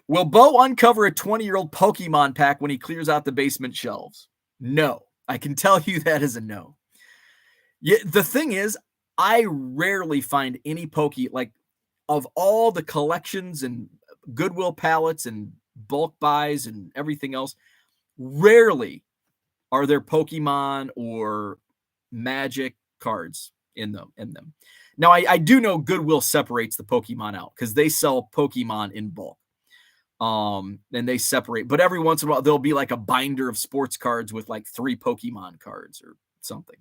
Will Bo uncover a 20-year-old Pokemon pack when he clears out the basement shelves? No. I can tell you that is a no. Yeah, the thing is, I rarely find any like, of all the collections and Goodwill pallets and bulk buys and everything else, rarely are there Pokemon or Magic cards in them. Now, I do know Goodwill separates the Pokemon out because they sell Pokemon in bulk. And they separate. But every once in a while, there'll be like a binder of sports cards with like 3 Pokemon cards or something.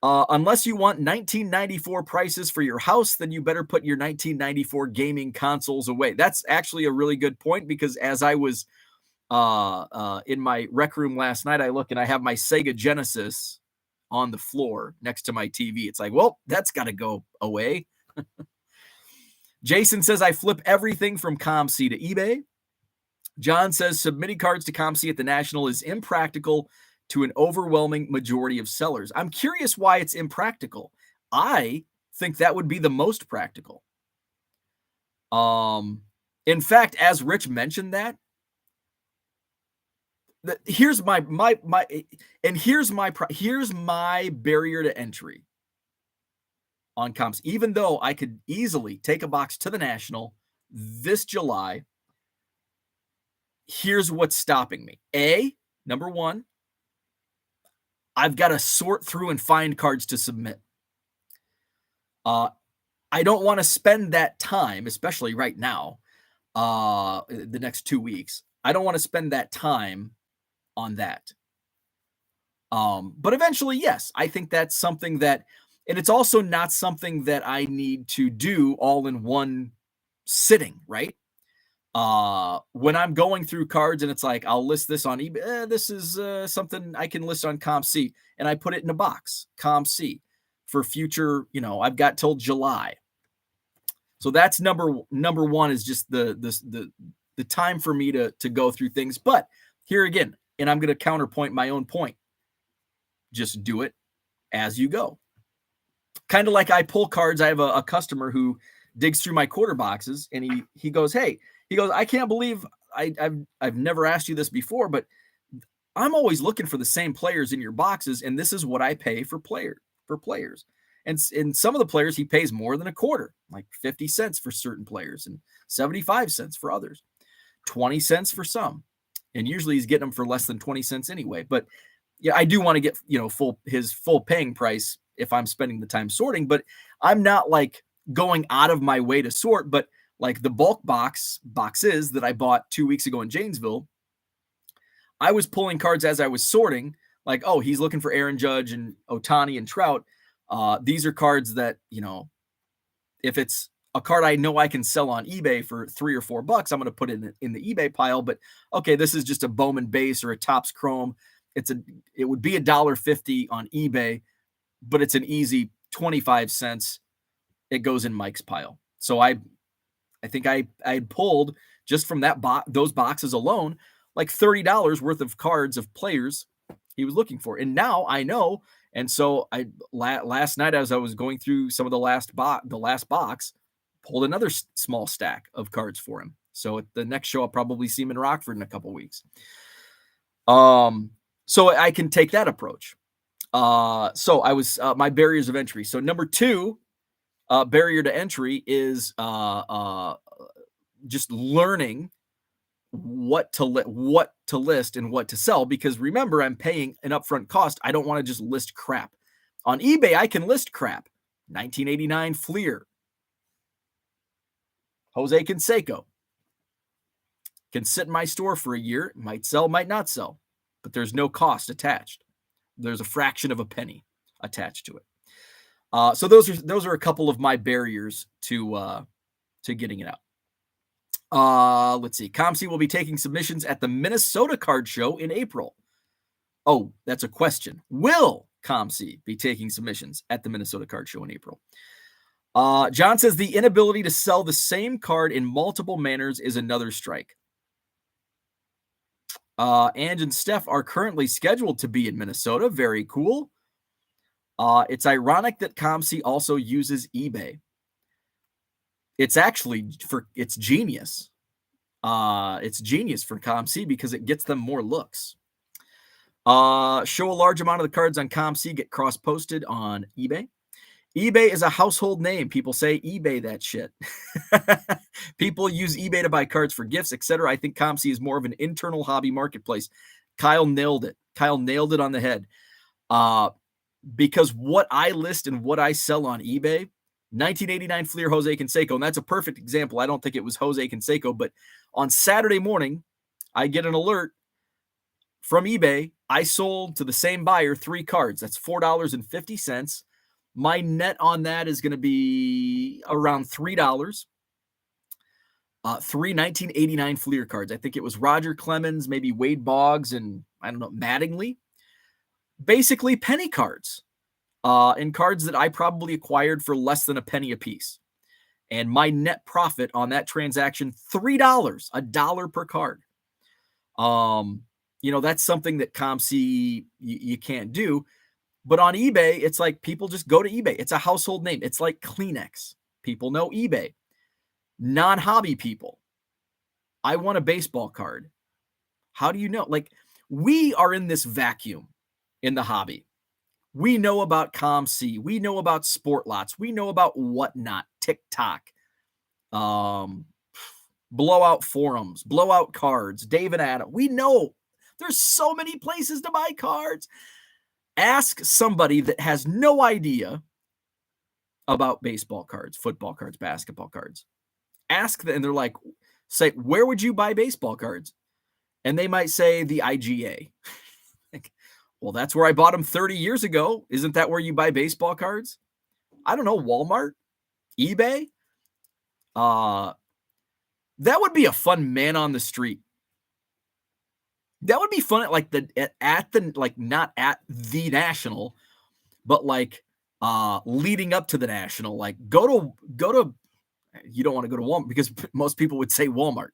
Unless you want 1994 prices for your house, then you better put your 1994 gaming consoles away. That's actually a really good point, because as I was in my rec room last night, I look and I have my Sega Genesis on the floor next to my TV. It's like, well, that's got to go away. Jason says, I flip everything from COMC to eBay. John says, submitting cards to COMC at the National is impractical to an overwhelming majority of sellers. I'm curious why it's impractical. I think that would be the most practical. In fact, as Rich mentioned that, here's my barrier to entry on COMC. Even though I could easily take a box to the National this July, here's what's stopping me. Number one, I've got to sort through and find cards to submit. I don't want to spend that time, especially right now, the next 2 weeks. I don't want to spend that time on that. But eventually, yes, I think that's something that And it's also not something that I need to do all in one sitting, right? When I'm going through cards and it's like, I'll list this on eBay. This is something I can list on COMC, and I put it in a box, COMC, for future. I've got till July. So that's number one is just the time for me to go through things. But here again, and I'm going to counterpoint my own point. Just do it as you go. Kind of like I pull cards. I have a customer who digs through my quarter boxes, and he goes, "Hey," he goes, "I can't believe I've never asked you this before, but I'm always looking for the same players in your boxes, and this is what I pay for players." And some of the players he pays more than a quarter, like 50 cents for certain players and 75 cents for others, 20 cents for some. And usually he's getting them for less than 20 cents anyway. But yeah, I do want to get, his full paying price if I'm spending the time sorting, but I'm not like going out of my way to sort. But like the bulk boxes that I bought 2 weeks ago in Janesville, I was pulling cards as I was sorting, like, oh, he's looking for Aaron Judge and Ohtani and Trout. These are cards that, if it's a card I know I can sell on eBay for $3 or $4, I'm going to put it in the eBay pile. But okay, this is just a Bowman base or a Topps Chrome. It would be $1.50 on eBay, but it's an easy 25 cents. It goes in Mike's pile. So I think I had pulled just from those boxes alone, like $30 worth of cards of players he was looking for. And now I know. And so last night, as I was going through some of the last box, pulled another small stack of cards for him. So at the next show, I'll probably see him in Rockford in a couple weeks. So I can take that approach. So I was my barriers of entry. So number 2 barrier to entry is just learning what to list and what to sell, because remember, I'm paying an upfront cost. I don't want to just list crap. On eBay, I can list crap. 1989 Fleer, Jose Canseco, can sit in my store for a year. Might sell, might not sell, but there's no cost attached. There's a fraction of a penny attached to it. So those are a couple of my barriers to getting it out. Let's see. COMC will be taking submissions at the Minnesota Card Show in April. Oh, that's a question. Will COMC be taking submissions at the Minnesota Card Show in April? John says the inability to sell the same card in multiple manners is another strike. Ange and Steph are currently scheduled to be in Minnesota. Very cool. It's ironic that COMC also uses eBay. It's actually it's genius. It's genius for COMC because it gets them more looks. Show a large amount of the cards on COMC get cross-posted on eBay. eBay is a household name. People say eBay that shit. People use eBay to buy cards for gifts, etc. I think COMC is more of an internal hobby marketplace. Kyle nailed it. Kyle nailed it on the head. Because what I list and what I sell on eBay, 1989 Fleer Jose Canseco, and that's a perfect example. I don't think it was Jose Canseco, but on Saturday morning, I get an alert from eBay. I sold to the same buyer 3 cards. That's $4.50. My net on that is going to be around $3. 3 1989 Fleer cards. I think it was Roger Clemens, maybe Wade Boggs, and I don't know, Mattingly. Basically penny cards. And cards that I probably acquired for less than a penny a piece. And my net profit on that transaction, $3, $1 per card. That's something that COMC you can't do. But on eBay, it's like people just go to eBay. It's a household name. It's like Kleenex. People know eBay. Non-hobby people. I want a baseball card. How do you know? Like, we are in this vacuum in the hobby. We know about COMC. We know about Sport Lots. We know about Whatnot, TikTok, blowout forums, blowout cards, Dave and Adam. We know there's so many places to buy cards. Ask somebody that has no idea about baseball cards, football cards, basketball cards. Ask them, and they're like, say, where would you buy baseball cards? And they might say the IGA. Well, that's where I bought them 30 years ago. Isn't that where you buy baseball cards? I don't know, Walmart, eBay. That would be a fun man on the street. That would be fun at like not at the national, but like leading up to the national. Like go to you don't want to go to Walmart because most people would say Walmart.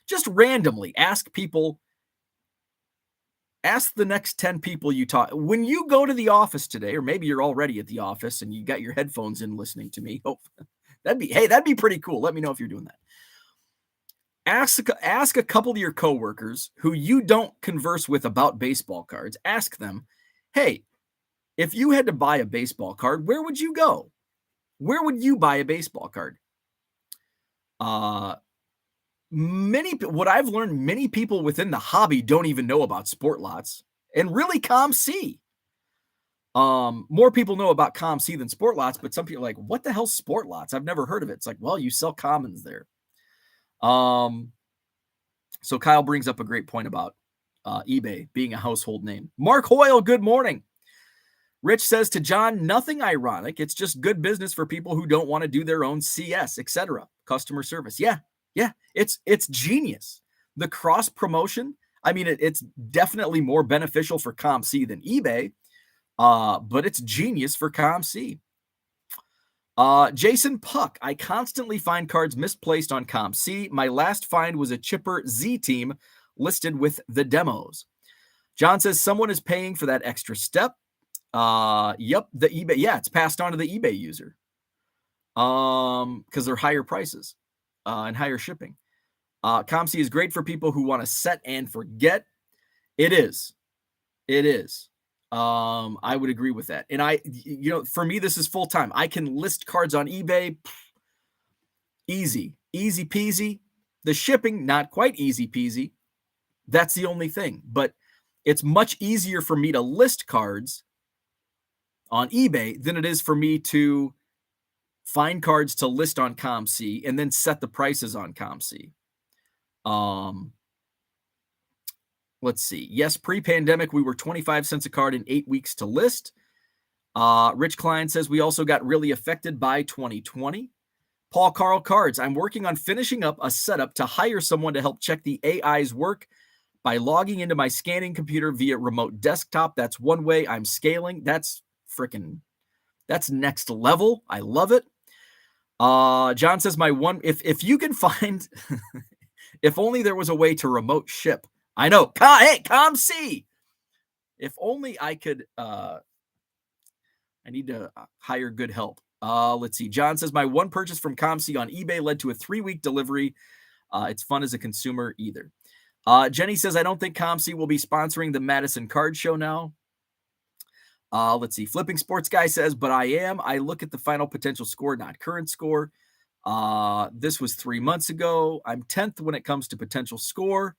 Just randomly ask people. Ask the next 10 people you talk. When you go to the office today, or maybe you're already at the office and you got your headphones in listening to me. Oh, that'd be pretty cool. Let me know if you're doing that. Ask a couple of your coworkers who you don't converse with about baseball cards. Ask them, hey, if you had to buy a baseball card, where would you go? Where would you buy a baseball card? What I've learned, many people within the hobby don't even know about Sport Lots and really COMC. More people know about COMC than Sport Lots, but some people are like, what the hell's Sport Lots? I've never heard of it. It's like, well, you sell commons there. So Kyle brings up a great point about eBay being a household name. Mark Hoyle, good morning. Rich says to John, nothing ironic. It's just good business for people who don't want to do their own CS, etc. Customer service. Yeah. It's genius. The cross promotion. I mean, it's definitely more beneficial for COMC than eBay, but it's genius for COMC. Jason Puck, I constantly find cards misplaced on COMC. My last find was a Chipper Z team listed with the demos. John says someone is paying for that extra step. Yep, the eBay. Yeah, it's passed on to the eBay user. Because they're higher prices and higher shipping. COMC is great for people who want to set and forget. It is. I would agree with that. And for me, this is full time. I can list cards on eBay. Easy peasy. The shipping, not quite easy peasy. That's the only thing. But it's much easier for me to list cards on eBay than it is for me to find cards to list on COMC and then set the prices on COMC. Let's see. Yes, pre-pandemic, we were 25 cents a card in 8 weeks to list. Rich Klein says we also got really affected by 2020. Paul Carl Cards, I'm working on finishing up a setup to hire someone to help check the AI's work by logging into my scanning computer via remote desktop. That's one way I'm scaling. That's next level. I love it. John says if you can find, if only there was a way to remote ship. I know. Hey, COMC. If only I could, I need to hire good help. Let's see. John says my one purchase from COMC on eBay led to a 3-week delivery. It's fun as a consumer either. Jenny says, I don't think COMC will be sponsoring the Madison Card Show now. Let's see. Flipping Sports Guy says, but I am. I look at the final potential score, not current score. This was 3 months ago. I'm 10th when it comes to potential score.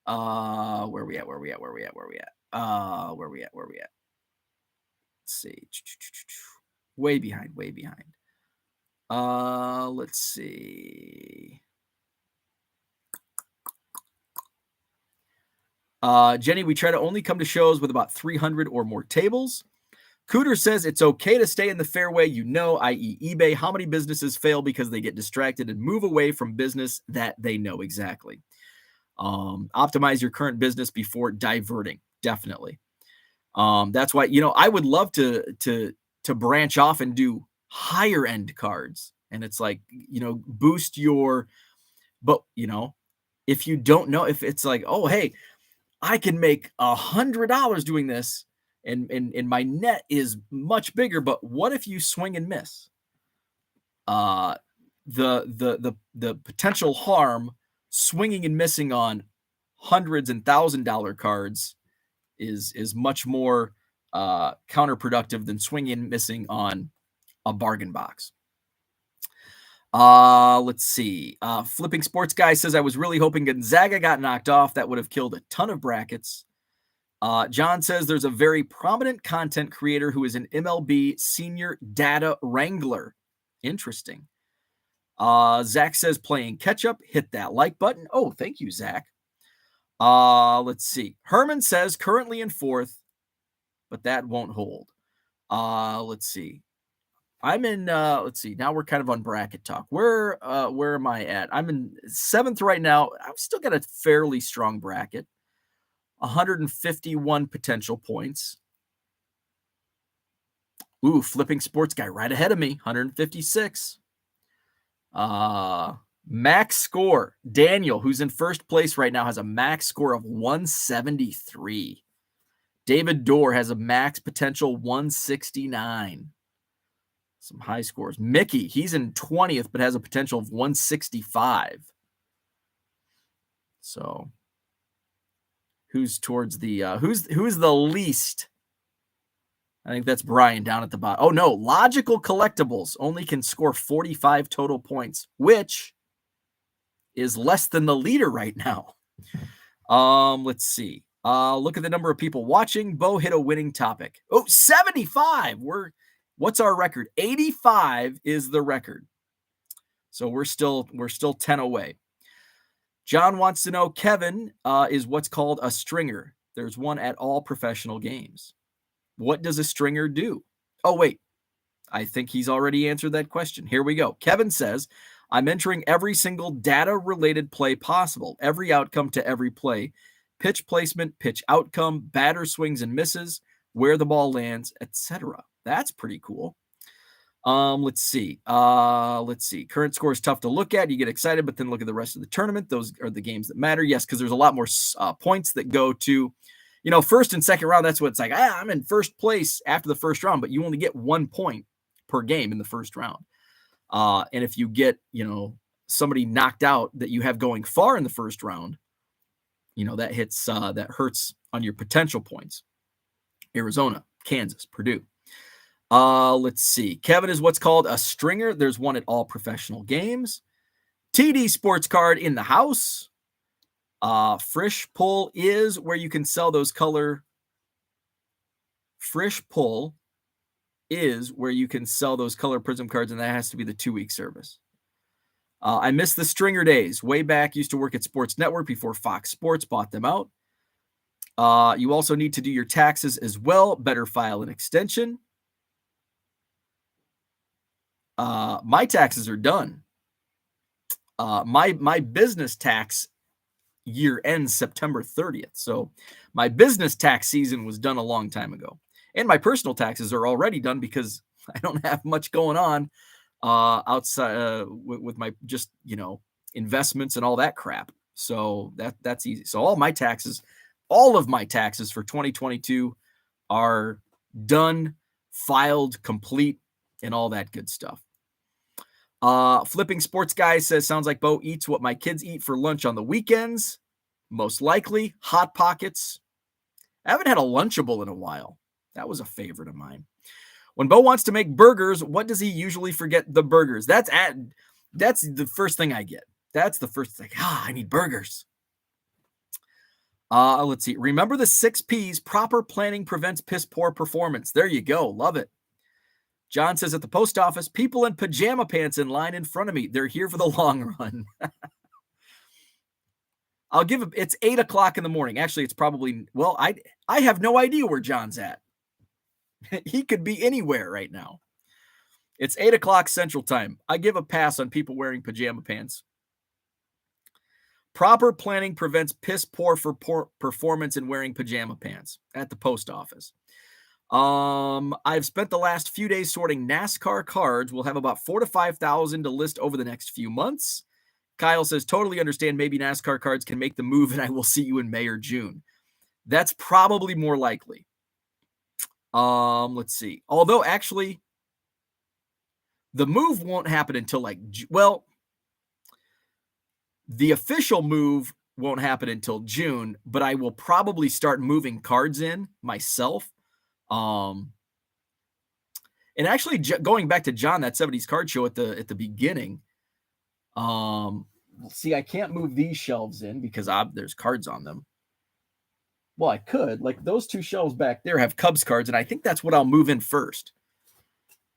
Where we at? Let's see. Way behind. Let's see. Jenny, we try to only come to shows with about 300 or more tables. Cooter says it's okay to stay in the fairway, i.e. eBay. How many businesses fail because they get distracted and move away from business that they know exactly? Optimize your current business before diverting. Definitely. That's why, I would love to branch off and do higher end cards. And it's like, boost your, but if you don't know, if it's like, oh, hey, I can make $100 doing this and my net is much bigger, but what if you swing and miss? The potential harm swinging and missing on hundreds and $1,000 cards is much more counterproductive than swinging and missing on a bargain box. Let's see. Flipping Sports Guy says, I was really hoping Gonzaga got knocked off. That would have killed a ton of brackets. John says there's a very prominent content creator who is an MLB senior data wrangler. Interesting. Zach says playing catch up. Hit that like button. Oh, thank you, Zach. Let's see. Herman says currently in 4th, but that won't hold. Let's see. I'm in, let's see, now we're kind of on bracket talk. Where am I at? I'm in 7th right now. I've still got a fairly strong bracket. 151 potential points. Ooh, flipping sports guy right ahead of me, 156. Max score. Daniel, who's in first place right now, has a max score of 173. David Dorr has a max potential 169. Some high scores. Mickey, he's in 20th, but has a potential of 165. So who's towards the who's the least? I think that's Brian down at the bottom. Oh no, Logical Collectibles only can score 45 total points, which is less than the leader right now. Let's see. Look at the number of people watching. Bo hit a winning topic. Oh, 75. What's our record? 85 is the record. So we're still 10 away. John wants to know, Kevin is what's called a stringer. There's one at all professional games. What does a stringer do? Oh, wait. I think he's already answered that question. Here we go. Kevin says, I'm entering every single data-related play possible, every outcome to every play, pitch placement, pitch outcome, batter swings and misses, where the ball lands, etc. That's pretty cool. Let's see. Current score is tough to look at. You get excited, but then look at the rest of the tournament. Those are the games that matter. Yes, because there's a lot more points that go to, first and second round. That's what it's like. I'm in first place after the first round, but you only get 1 point per game in the first round. And if you get, somebody knocked out that you have going far in the first round, that hits, that hurts on your potential points. Arizona, Kansas, Purdue. Let's see. Kevin is what's called a stringer. There's one at all professional games. TD Sports Card in the house. Frisch Pull is where you can sell those color. Frisch Pull is where you can sell those color prism cards, and that has to be the 2-week service. I miss the stringer days. Way back, used to work at Sports Network before Fox Sports bought them out. You also need to do your taxes as well. Better file an extension. My taxes are done. My business tax year ends September 30th. So my business tax season was done a long time ago. And my personal taxes are already done because I don't have much going on outside with my just, investments and all that crap. So that's easy. So all of my taxes for 2022 are done, filed, complete, and all that good stuff. Flipping Sports Guy says, sounds like Bo eats what my kids eat for lunch on the weekends. Most likely Hot Pockets. I haven't had a Lunchable in a while. That was a favorite of mine. When Bo wants to make burgers, what does he usually forget? The burgers. That's the first thing I get. That's the first thing. I need burgers. Let's see. Remember the 6 P's. Proper planning prevents piss poor performance. There you go. Love it. John says at the post office, people in pajama pants in line in front of me. They're here for the long run. It's 8 o'clock in the morning. Actually, it's probably, I have no idea where John's at. He could be anywhere right now. It's 8 o'clock Central Time. I give a pass on people wearing pajama pants. Proper planning prevents piss poor for poor performance in wearing pajama pants at the post office. I've spent the last few days sorting NASCAR cards. We'll have about 4,000 to 5,000 to list over the next few months. Kyle says, totally understand. Maybe NASCAR cards can make the move and I will see you in May or June. That's probably more likely. Let's see. Although actually the move won't happen until the official move won't happen until June, but I will probably start moving cards in myself. And actually going back to John, that 70s card show at the beginning, see, I can't move these shelves in because there's cards on them. Well, I could, like those 2 shelves back there have Cubs cards, and I think that's what I'll move in first.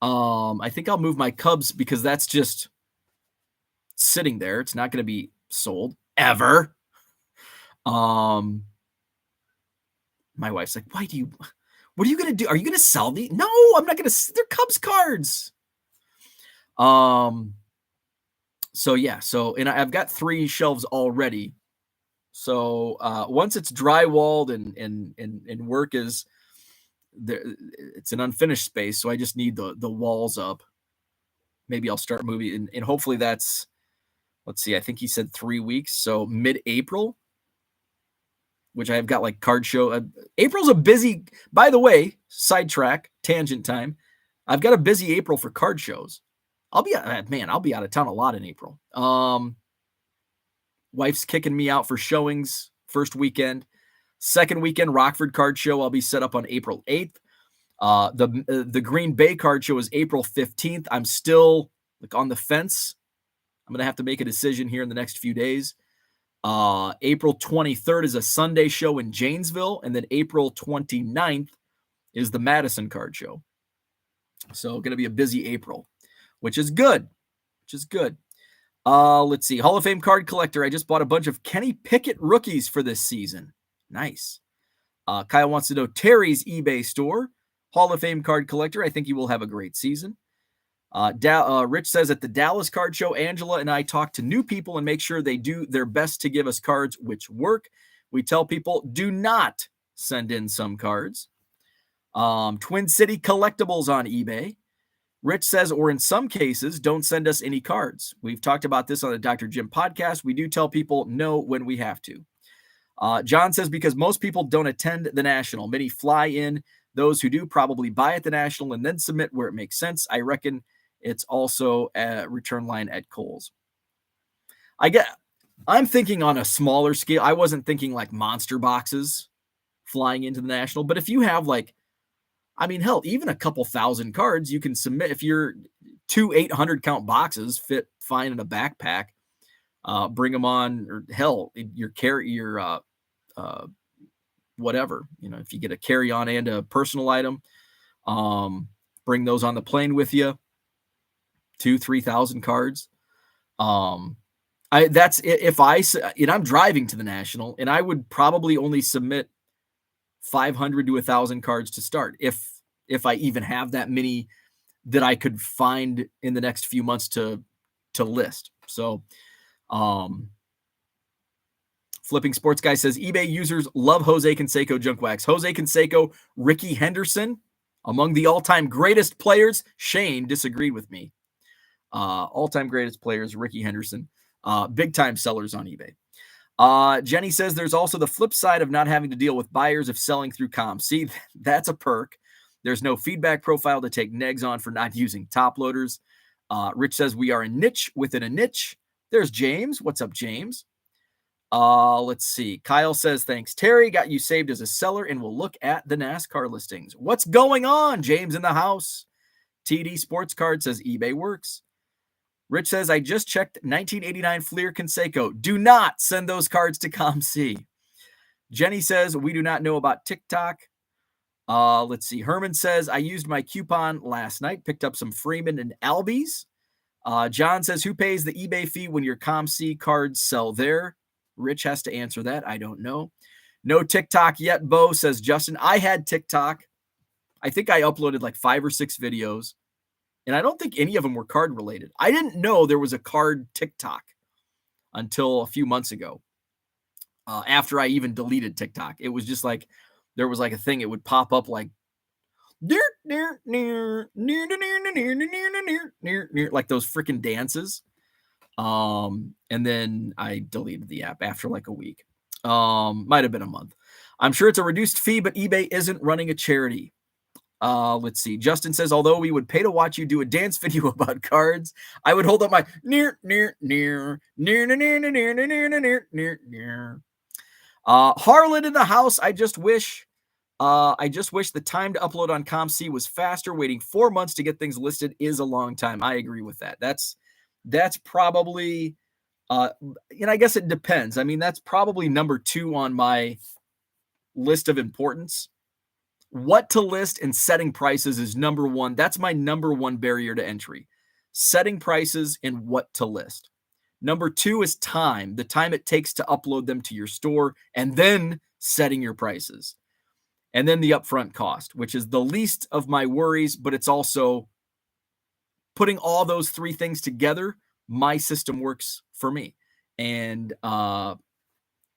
I think I'll move my Cubs because that's just sitting there. It's not going to be sold ever. My wife's like, what are you going to do? Are you going to sell these? No, I'm not going to. They're Cubs cards. So yeah, and I've got 3 shelves already. So once it's drywalled and work is there, it's an unfinished space. So I just need the walls up. Maybe I'll start moving, and hopefully that's, let's see, I think he said 3 weeks, so mid-April, which I've got like card show. April's a busy, by the way, sidetrack, tangent time. I've got a busy April for card shows. I'll be out of town a lot in April. Wife's kicking me out for showings first weekend. Second weekend, Rockford Card Show, I'll be set up on April 8th. The Green Bay Card Show is April 15th. I'm still like on the fence. I'm going to have to make a decision here in the next few days. April 23rd is a Sunday show in Janesville, and then April 29th is the Madison Card Show. So going to be a busy April, which is good. Let's see. Hall of Fame card collector. I just bought a bunch of Kenny Pickett rookies for this season. Nice. Kyle wants to know Terry's eBay store. Hall of Fame card collector. I think he will have a great season. Rich says at the Dallas Card Show, Angela and I talk to new people and make sure they do their best to give us cards which work. We tell people do not send in some cards. Twin City Collectibles on eBay. Rich says, or in some cases, don't send us any cards. We've talked about this on the Dr. Jim podcast. We do tell people no when we have to. John says, because most people don't attend the National. Many fly in. Those who do probably buy at the National and then submit where it makes sense. I reckon it's also a return line at Kohl's. I'm thinking on a smaller scale. I wasn't thinking like monster boxes flying into the National. But if you have hell, even a couple thousand cards, you can submit. If you're 2 800 count boxes fit fine in a backpack, bring them on, or hell, your whatever, if you get a carry-on and a personal item, bring those on the plane with you. 2,000-3,000 cards. I'm driving to the National, and I would probably only submit 500 to 1,000 cards to start, if I even have that many that I could find in the next few months to list. So, Flipping Sports Guy says eBay users love Jose Canseco junk wax. Jose Canseco, Ricky Henderson, among the all-time greatest players. Shane disagreed with me. All-time greatest players, Ricky Henderson, big-time sellers on eBay. Jenny says there's also the flip side of not having to deal with buyers if selling through COMC. That's a perk. There's no feedback profile to take negs on for not using top loaders. Rich says we are a niche within a niche. There's James. What's up, James? Let's see. Kyle says, thanks, Terry. Got you saved as a seller, and we'll look at the NASCAR listings. What's going on? James in the house. TD Sports Card says eBay works. Rich says, I just checked 1989 Fleer Canseco. Do not send those cards to COMC. Jenny says, we do not know about TikTok. Let's see. Herman says, I used my coupon last night, picked up some Freeman and Albies. John says, who pays the eBay fee when your COMC cards sell there? Rich has to answer that. I don't know. No TikTok yet, Bo, says Justin. I had TikTok. I think I uploaded like 5 or 6 videos, and I don't think any of them were card related. I didn't know there was a card TikTok until a few months ago. After I even deleted TikTok, it was just like there was like a thing. It would pop up like like those freaking dances. And then I deleted the app after like a week. Might have been a month. I'm sure it's a reduced fee, but eBay isn't running a charity. Let's see. Justin says, although we would pay to watch you do a dance video about cards, I would hold up my near. Harlan in the house. I just wish the time to upload on COMC was faster. Waiting 4 months to get things listed is a long time. I agree with that. That's probably, and I guess it depends. I mean, that's probably number 2 on my list of importance. What to list and setting prices is number 1. That's my number 1 barrier to entry. Setting prices and what to list. Number 2 is time, the time it takes to upload them to your store, and then setting your prices. And then the upfront cost, which is the least of my worries, but it's also putting all those three things together, my system works for me. And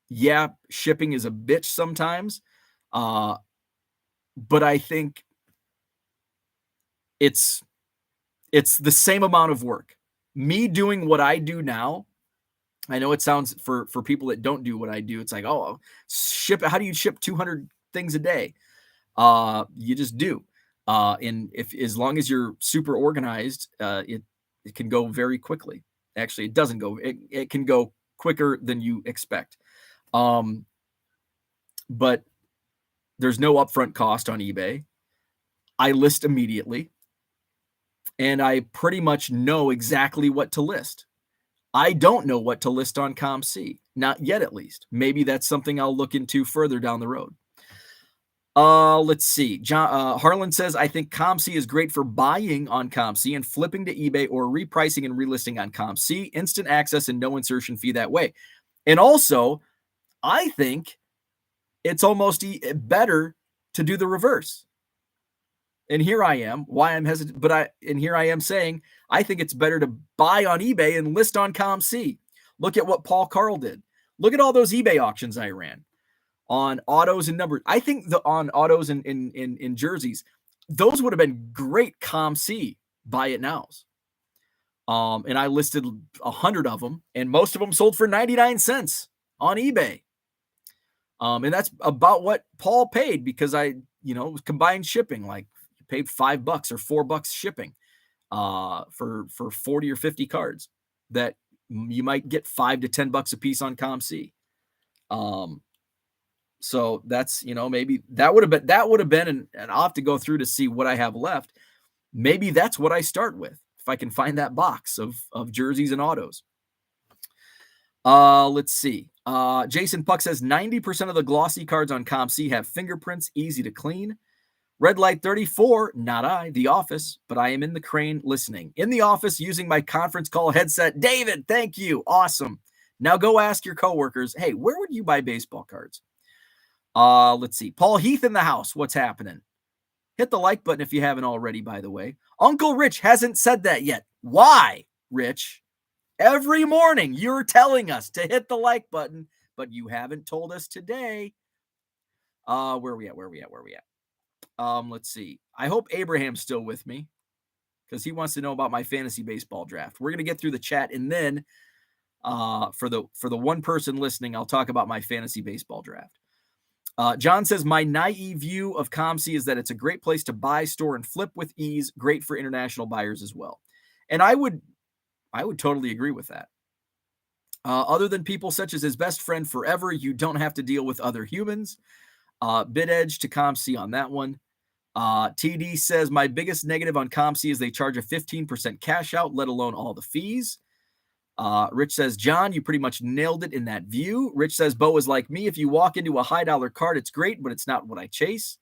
yeah, shipping is a bitch sometimes, but I think it's the same amount of work. Me doing what I do now, I know it sounds for people that don't do what I do, it's like, oh, how do you ship 200 things a day? You just do. And if as long as you're super organized, it can go very quickly. Actually, it doesn't go. It can go quicker than you expect. But there's no upfront cost on eBay. I list immediately, and I pretty much know exactly what to list. I don't know what to list on COMC, not yet at least. Maybe that's something I'll look into further down the road. Let's see. John Harlan says, I think COMC is great for buying on COMC and flipping to eBay or repricing and relisting on COMC. Instant access and no insertion fee that way. And also, I think it's almost better to do the reverse. And here I am, why I'm hesitant, and here I am saying, I think it's better to buy on eBay and list on COMC. Look at what Paul Carl did. Look at all those eBay auctions I ran on autos and numbers. I think on autos and in jerseys, those would have been great COMC buy it nows. And I listed 100 of them, and most of them sold for 99 cents on eBay. And that's about what Paul paid, because I, combined shipping, like you paid $5 or $4 shipping for 40 or 50 cards that you might get $5 to $10 a piece on COMC. So that's, maybe that would have been, and I'll have to go through to see what I have left. Maybe that's what I start with, if I can find that box of jerseys and autos. Let's see. Jason Puck says 90% of the glossy cards on COMC have fingerprints, easy to clean. Red Light 34, not I, The Office, but I am in the crane listening. In the office using my conference call headset. David, thank you. Awesome. Now go ask your coworkers, hey, where would you buy baseball cards? Let's see. Paul Heath in the house. What's happening? Hit the like button if you haven't already, by the way. Uncle Rich hasn't said that yet. Why, Rich? Every morning you're telling us to hit the like button, but you haven't told us today. Where are we at? Let's see. I hope Abraham's still with me, because he wants to know about my fantasy baseball draft. We're going to get through the chat, and then for the one person listening, I'll talk about my fantasy baseball draft. John says, my naive view of COMC is that it's a great place to buy, store, and flip with ease. Great for international buyers as well. And I would totally agree with that. Other than people such as his best friend forever, you don't have to deal with other humans. Bid edge to COMC on that one. TD says, my biggest negative on COMC is they charge a 15% cash out, let alone all the fees. Rich says, John, you pretty much nailed it in that view. Rich says, Bo is like me. If you walk into a high dollar card, it's great, but it's not what I chase.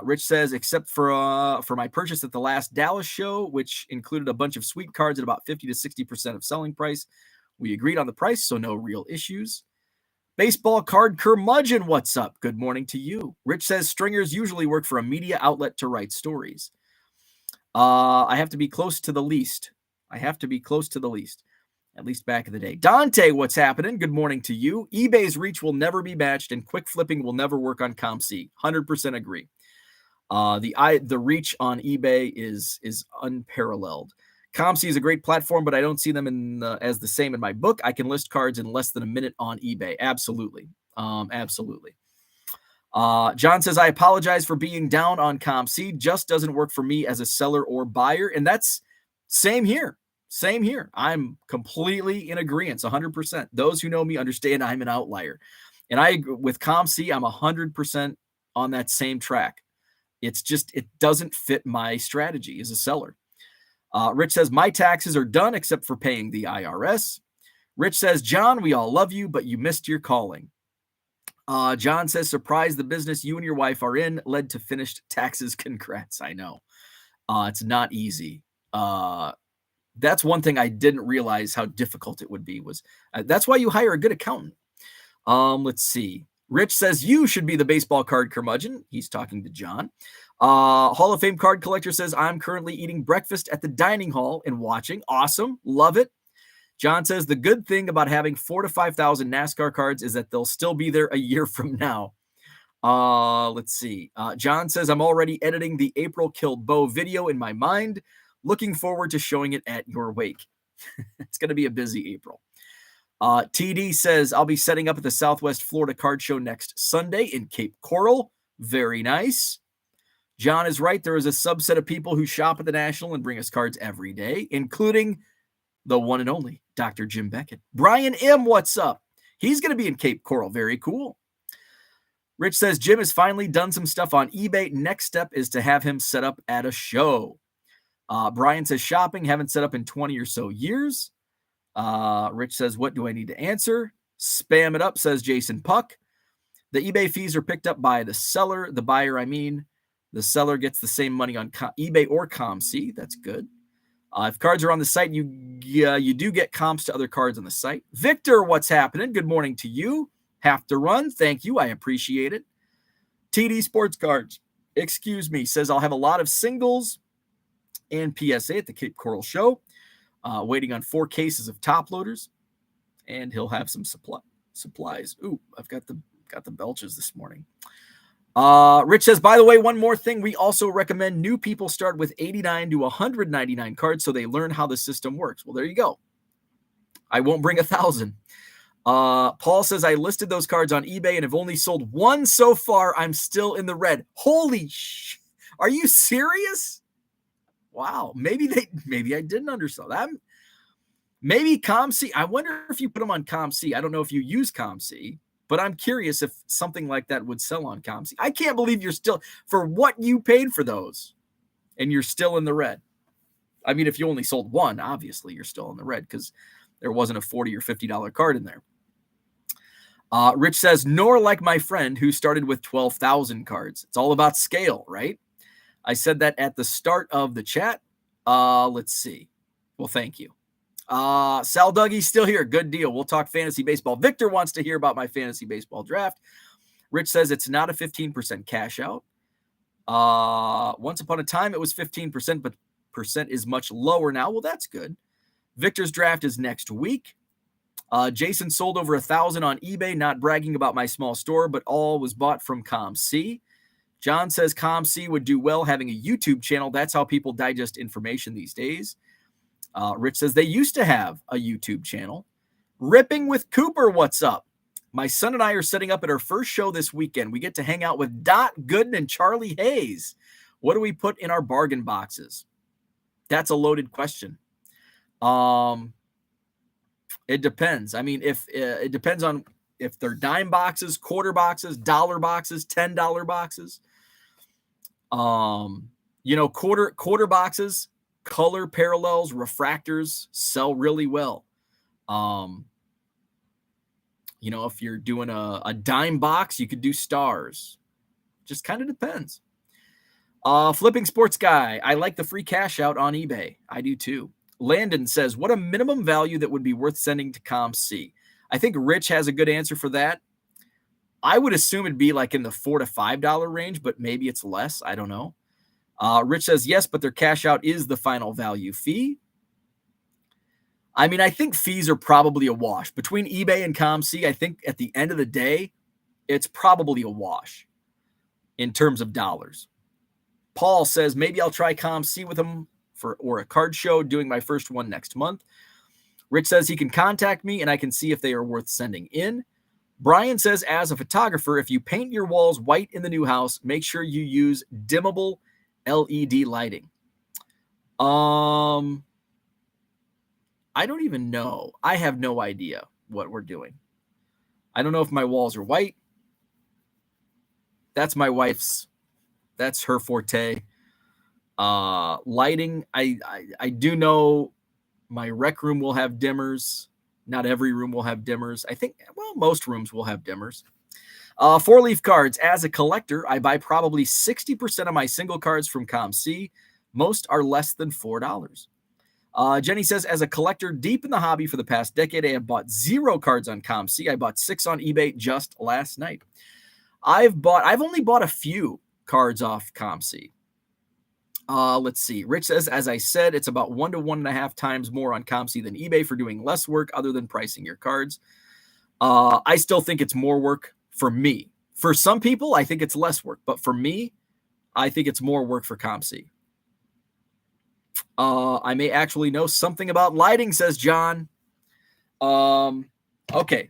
Rich says, except for my purchase at the last Dallas show, which included a bunch of sweet cards at about 50 to 60% of selling price. We agreed on the price, so no real issues. Baseball card curmudgeon, what's up? Good morning to you. Rich says, stringers usually work for a media outlet to write stories. I have to be close to the least. At least back in the day. Dante, what's happening? Good morning to you. eBay's reach will never be matched, and quick flipping will never work on COMC. 100% agree. The reach on eBay is unparalleled. COMC is a great platform, but I don't see them as the same in my book. I can list cards in less than a minute on eBay. Absolutely. Absolutely. John says, I apologize for being down on COMC. Just doesn't work for me as a seller or buyer. And that's same here. I'm completely in agreement, 100%. Those who know me understand I'm an outlier. And with COMC, I'm 100% on that same track. It's just, it doesn't fit my strategy as a seller. Rich says, my taxes are done except for paying the IRS. Rich says, John, we all love you, but you missed your calling. John says, surprise, the business you and your wife are in led to finished taxes. Congrats. I know. It's not easy. That's one thing I didn't realize how difficult it would be. That's why you hire a good accountant. Let's see. Rich says, you should be the baseball card curmudgeon. He's talking to John. Hall of Fame card collector says, I'm currently eating breakfast at the dining hall and watching. Awesome. Love it. John says, the good thing about having 4,000 to 5,000 NASCAR cards is that they'll still be there a year from now. Let's see. John says, I'm already editing the April Killed Bo video in my mind. Looking forward to showing it at your wake. It's going to be a busy April. TD says, I'll be setting up at the Southwest Florida Card Show next Sunday in Cape Coral. Very nice. John is right. There is a subset of people who shop at the National and bring us cards every day, including the one and only Dr. Jim Beckett. Brian M., what's up? He's going to be in Cape Coral. Very cool. Rich says, Jim has finally done some stuff on eBay. Next step is to have him set up at a show. Brian says, shopping, haven't set up in 20 or so years. Rich says, what do I need to answer? Spam it up, says Jason Puck. The eBay fees are picked up by the seller, the buyer, I mean. The seller gets the same money on eBay or COMC. That's good. If cards are on the site, you do get comps to other cards on the site. Victor, what's happening? Good morning to you. Have to run. Thank you. I appreciate it. TD Sports Cards, says I'll have a lot of singles and PSA at the Cape Coral Show. Waiting on 4 cases of top loaders, and he'll have some supplies. Ooh, I've got the belches this morning. Rich says, by the way, one more thing. We also recommend new people start with 89 to 199 cards so they learn how the system works. Well, there you go. I won't bring 1,000. Paul says, I listed those cards on eBay and have only sold 1 so far. I'm still in the red. Holy sh! Are you serious? Wow. Maybe I didn't understand that. Maybe COMC. I wonder if you put them on COMC. I don't know if you use COMC. But I'm curious if something like that would sell on COMC. I can't believe you're still, for what you paid for those, and you're still in the red. I mean, if you only sold 1, obviously you're still in the red because there wasn't a $40 or $50 card in there. Rich says, nor like my friend who started with 12,000 cards. It's all about scale, right? I said that at the start of the chat. Let's see. Well, thank you. Sal Dougie's still here. Good deal. We'll talk fantasy baseball. Victor wants to hear about my fantasy baseball draft. Rich says it's not a 15% cash out. Once upon a time, it was 15%, but percent is much lower now. Well, that's good. Victor's draft is next week. Jason sold over 1,000 on eBay, not bragging about my small store, but all was bought from COMC. John says COMC would do well having a YouTube channel. That's how people digest information these days. Rich says they used to have a YouTube channel. Ripping with Cooper, what's up? My son and I are setting up at our first show this weekend. We get to hang out with Dot Gooden and Charlie Hayes. What do we put in our bargain boxes? That's a loaded question. It depends. I mean, if it depends on if they're dime boxes, quarter boxes, dollar boxes, $10 boxes. Quarter boxes, color parallels, refractors sell really well. If you're doing a dime box, you could do stars. Just kind of depends. Flipping Sports Guy, I like the free cash out on eBay. I do too. Landon says, what a minimum value that would be worth sending to COMC? I think Rich has a good answer for that. I would assume it'd be like in the $4 to $5 range, but maybe it's less. I don't know. Rich says, yes, but their cash out is the final value fee. I mean, I think fees are probably a wash. Between eBay and COMC, I think at the end of the day, it's probably a wash in terms of dollars. Paul says, maybe I'll try COMC with him or a card show, doing my first one next month. Rich says he can contact me and I can see if they are worth sending in. Brian says, as a photographer, if you paint your walls white in the new house, make sure you use dimmable LED lighting. I don't even know. I have no idea what we're doing. I don't know if my walls are white. That's my wife's. That's her forte. Lighting. I do know my rec room will have dimmers. Not every room will have dimmers. I think, most rooms will have dimmers. 4-leaf cards. As a collector, I buy probably 60% of my single cards from COMC. Most are less than $4. Jenny says, as a collector deep in the hobby for the past decade, I have bought 0 cards on COMC. I bought 6 on eBay just last night. I've only bought a few cards off COMC. Let's see. Rich says, as I said, it's about 1 to 1.5 times more on COMC than eBay for doing less work other than pricing your cards. I still think it's more work for me. For some people, I think it's less work. But for me, I think it's more work for COMC. I may actually know something about lighting, says John. Okay.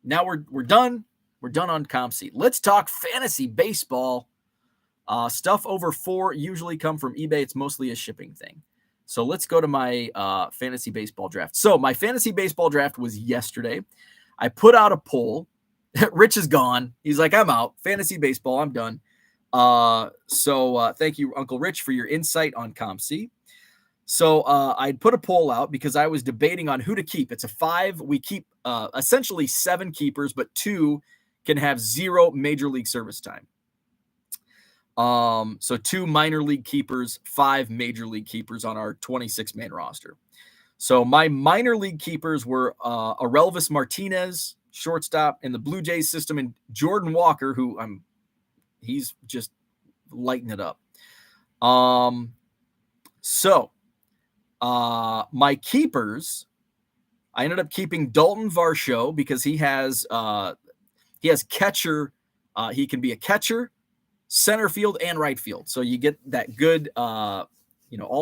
Now we're done. We're done on COMC. Let's talk fantasy baseball. Stuff over 4 usually come from eBay. It's mostly a shipping thing. So let's go to my fantasy baseball draft. So my fantasy baseball draft was yesterday. I put out a poll. Rich is gone. He's like, I'm out. Fantasy baseball, I'm done. So thank you, Uncle Rich, for your insight on COMC. So I'd put a poll out because I was debating on who to keep. It's a 5. We keep essentially 7 keepers, but 2 can have 0 major league service time. So 2 minor league keepers, 5 major league keepers on our 26-man roster. So my minor league keepers were Aurelvis Martinez, shortstop in the Blue Jays system, and Jordan Walker, who he's just lighting it up. So my keepers, I ended up keeping Dalton Varsho because he has catcher. He can be a catcher, center field, and right field. So you get that good, all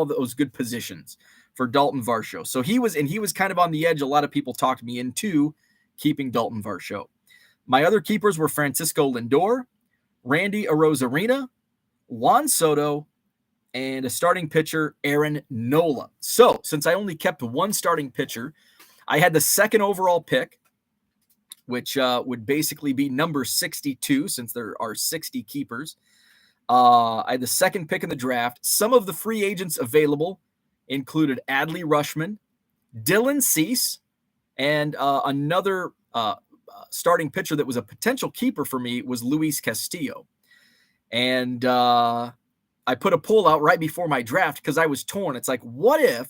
those good positions for Dalton Varsho. So he was kind of on the edge. A lot of people talked me into keeping Dalton Varsho. My other keepers were Francisco Lindor, Randy Arozarena, Juan Soto, and a starting pitcher, Aaron Nola. So since I only kept 1 starting pitcher, I had the 2nd overall pick, which would basically be number 62 since there are 60 keepers. I had the 2nd pick in the draft. Some of the free agents available included Adley Rutschman, Dylan Cease, and another starting pitcher that was a potential keeper for me was Luis Castillo. And I put a poll out right before my draft because I was torn. It's like, what if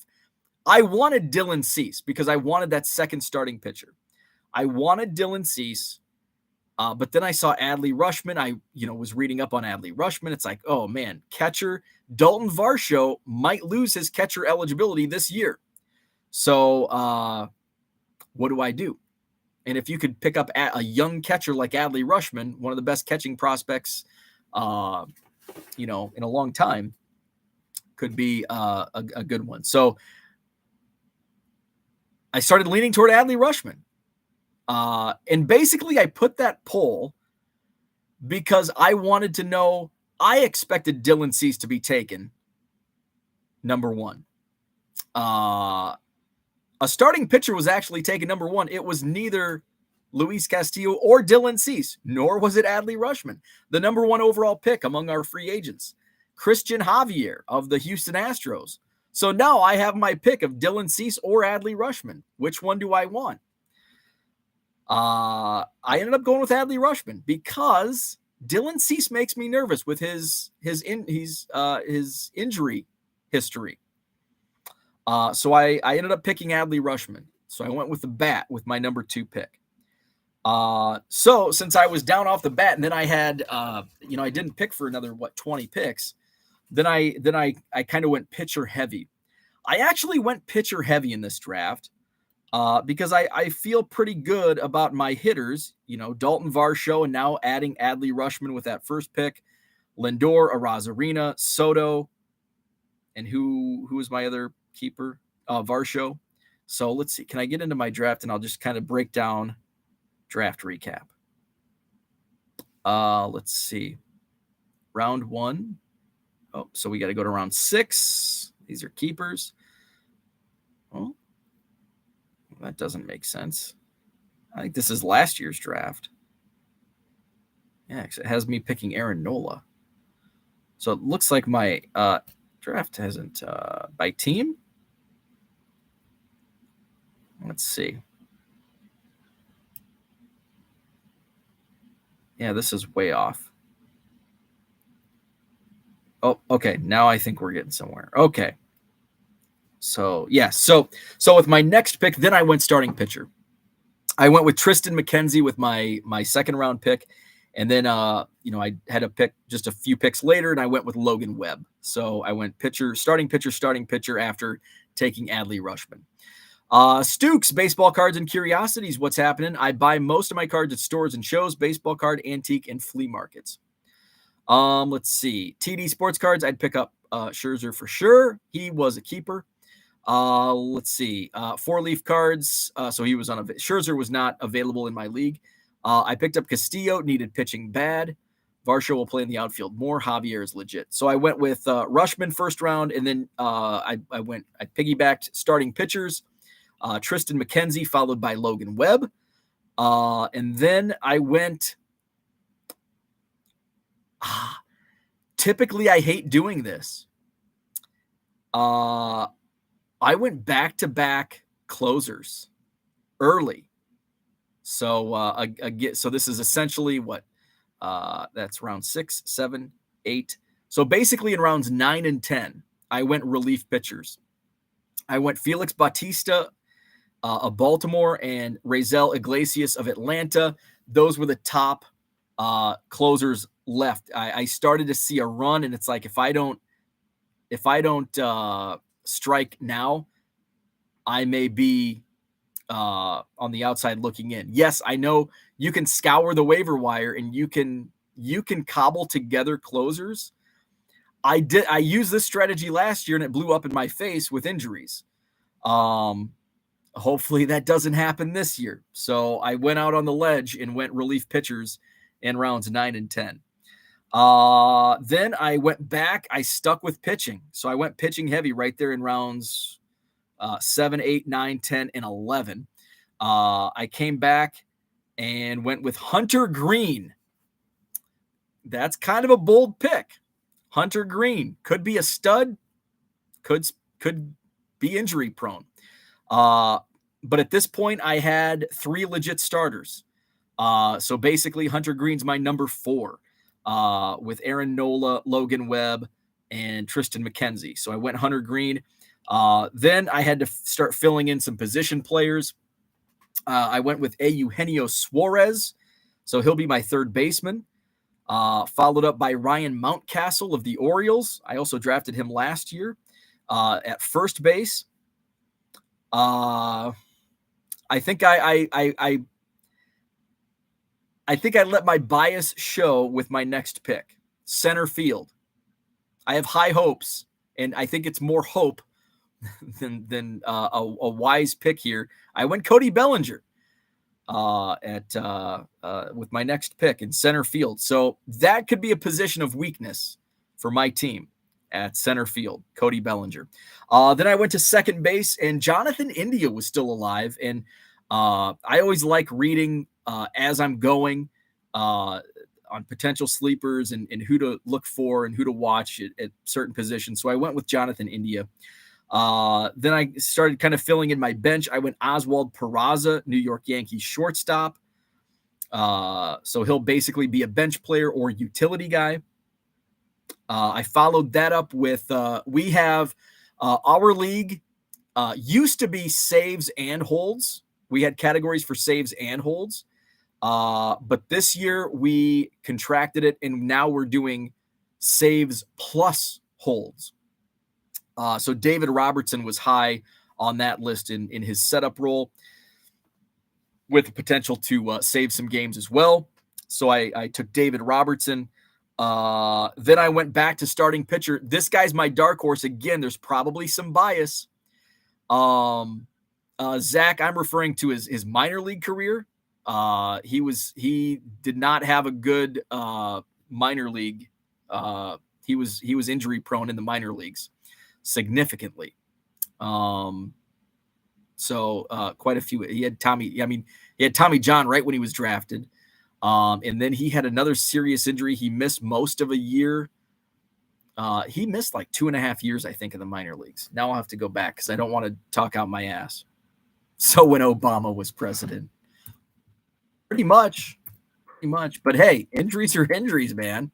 I wanted Dylan Cease because I wanted that 2nd starting pitcher. I wanted Dylan Cease, but then I saw Adley Rutschman. I was reading up on Adley Rutschman. It's like, oh, man, catcher Dalton Varsho might lose his catcher eligibility this year. So what do I do? And if you could pick up a young catcher like Adley Rutschman, one of the best catching prospects, in a long time, could be a good one. So I started leaning toward Adley Rutschman. And basically I put that poll because I wanted to know, I expected Dylan Cease to be taken, number 1. A starting pitcher was actually taken number 1. It was neither Luis Castillo or Dylan Cease, nor was it Adley Rutschman. The number 1 overall pick among our free agents, Christian Javier of the Houston Astros. So now I have my pick of Dylan Cease or Adley Rutschman. Which one do I want? I ended up going with Adley Rutschman because Dylan Cease makes me nervous with his injury history. So I ended up picking Adley Rutschman. So I went with the bat with my number 2 pick. So since I was down off the bat, and then I had, I didn't pick for another 20 picks. Then I kind of went pitcher heavy. I actually went pitcher heavy in this draft. Because I feel pretty good about my hitters, Dalton Varsho, and now adding Adley Rutschman with that 1st pick, Lindor, Arozarena, Soto, and who is my other keeper? Varsho. So let's see. Can I get into my draft and I'll just kind of break down draft recap. Let's see. Round 1. Oh, so we got to go to round 6. These are keepers. Oh. That doesn't make sense. I think this is last year's draft. Yeah, it has me picking Aaron Nola. So it looks like my draft hasn't by team. Let's see. Yeah, this is way off. Oh, okay. Now I think we're getting somewhere. Okay. So, yeah. So with my next pick, then I went starting pitcher. I went with Tristan McKenzie with my 2nd round pick, And then, I had to pick just a few picks later, and I went with Logan Webb. So I went starting pitcher after taking Adley Rushman. Stukes, baseball cards and curiosities. What's happening? I buy most of my cards at stores and shows, baseball card, antique, and flea markets. Let's see. TD Sports Cards, I'd pick up Scherzer for sure. He was a keeper. Let's see. 4-leaf cards. So he was Scherzer was not available in my league. I picked up Castillo, needed pitching bad. Varsho will play in the outfield more. Javier is legit. So I went with Rushman first round, and then I piggybacked starting pitchers. Tristan McKenzie, followed by Logan Webb. And then I went... typically, I hate doing this. I went back-to-back closers early. So so this is essentially what? That's round 6, 7, 8. So basically in rounds 9 and 10, I went relief pitchers. I went Felix Bautista of Baltimore and Raisel Iglesias of Atlanta. Those were the top closers left. I started to see a run, and it's like if I don't strike now, I may be on the outside looking in. Yes, I know you can scour the waiver wire and you can cobble together closers. I used this strategy last year and it blew up in my face with injuries. Hopefully that doesn't happen this year. So I went out on the ledge and went relief pitchers in rounds 9 and 10. Then I went back. I stuck with pitching. So I went pitching heavy right there in rounds 7, 8, 9, 10, and 11. I came back and went with Hunter Green. That's kind of a bold pick. Hunter Green could be a stud, could be injury prone. But at this point, I had 3 legit starters. So basically, Hunter Green's my number 4 with Aaron Nola, Logan Webb, and Tristan McKenzie. So I went Hunter Green. Then I had to start filling in some position players. I went with Eugenio Suarez. So he'll be my third baseman. Followed up by Ryan Mountcastle of the Orioles. I also drafted him last year at first base. I think I let my bias show with my next pick, center field. I have high hopes, and I think it's more hope than a wise pick here. I went Cody Bellinger with my next pick in center field. So that could be a position of weakness for my team at center field, Cody Bellinger. Then I went to second base, and Jonathan India was still alive. And I always like reading as I'm going on potential sleepers and who to look for and who to watch at certain positions. So I went with Jonathan India. Then I started kind of filling in my bench. I went Oswald Peraza, New York Yankees shortstop. So he'll basically be a bench player or utility guy. I followed that up with we have our league used to be saves and holds. We had categories for saves and holds. But this year we contracted it, and now we're doing saves plus holds. So David Robertson was high on that list in his setup role with the potential to save some games as well. So I took David Robertson. Then I went back to starting pitcher. This guy's my dark horse. Again, there's probably some bias. Zach, I'm referring to his minor league career. He did not have a good minor league. He was injury prone in the minor leagues significantly. So quite a few. He had Tommy John right when he was drafted. And then he had another serious injury. He missed most of a year. He missed like 2.5 years, I think, in the minor leagues. Now I'll have to go back because I don't want to talk out my ass. So when Obama was president, pretty much. But hey, injuries are injuries, man.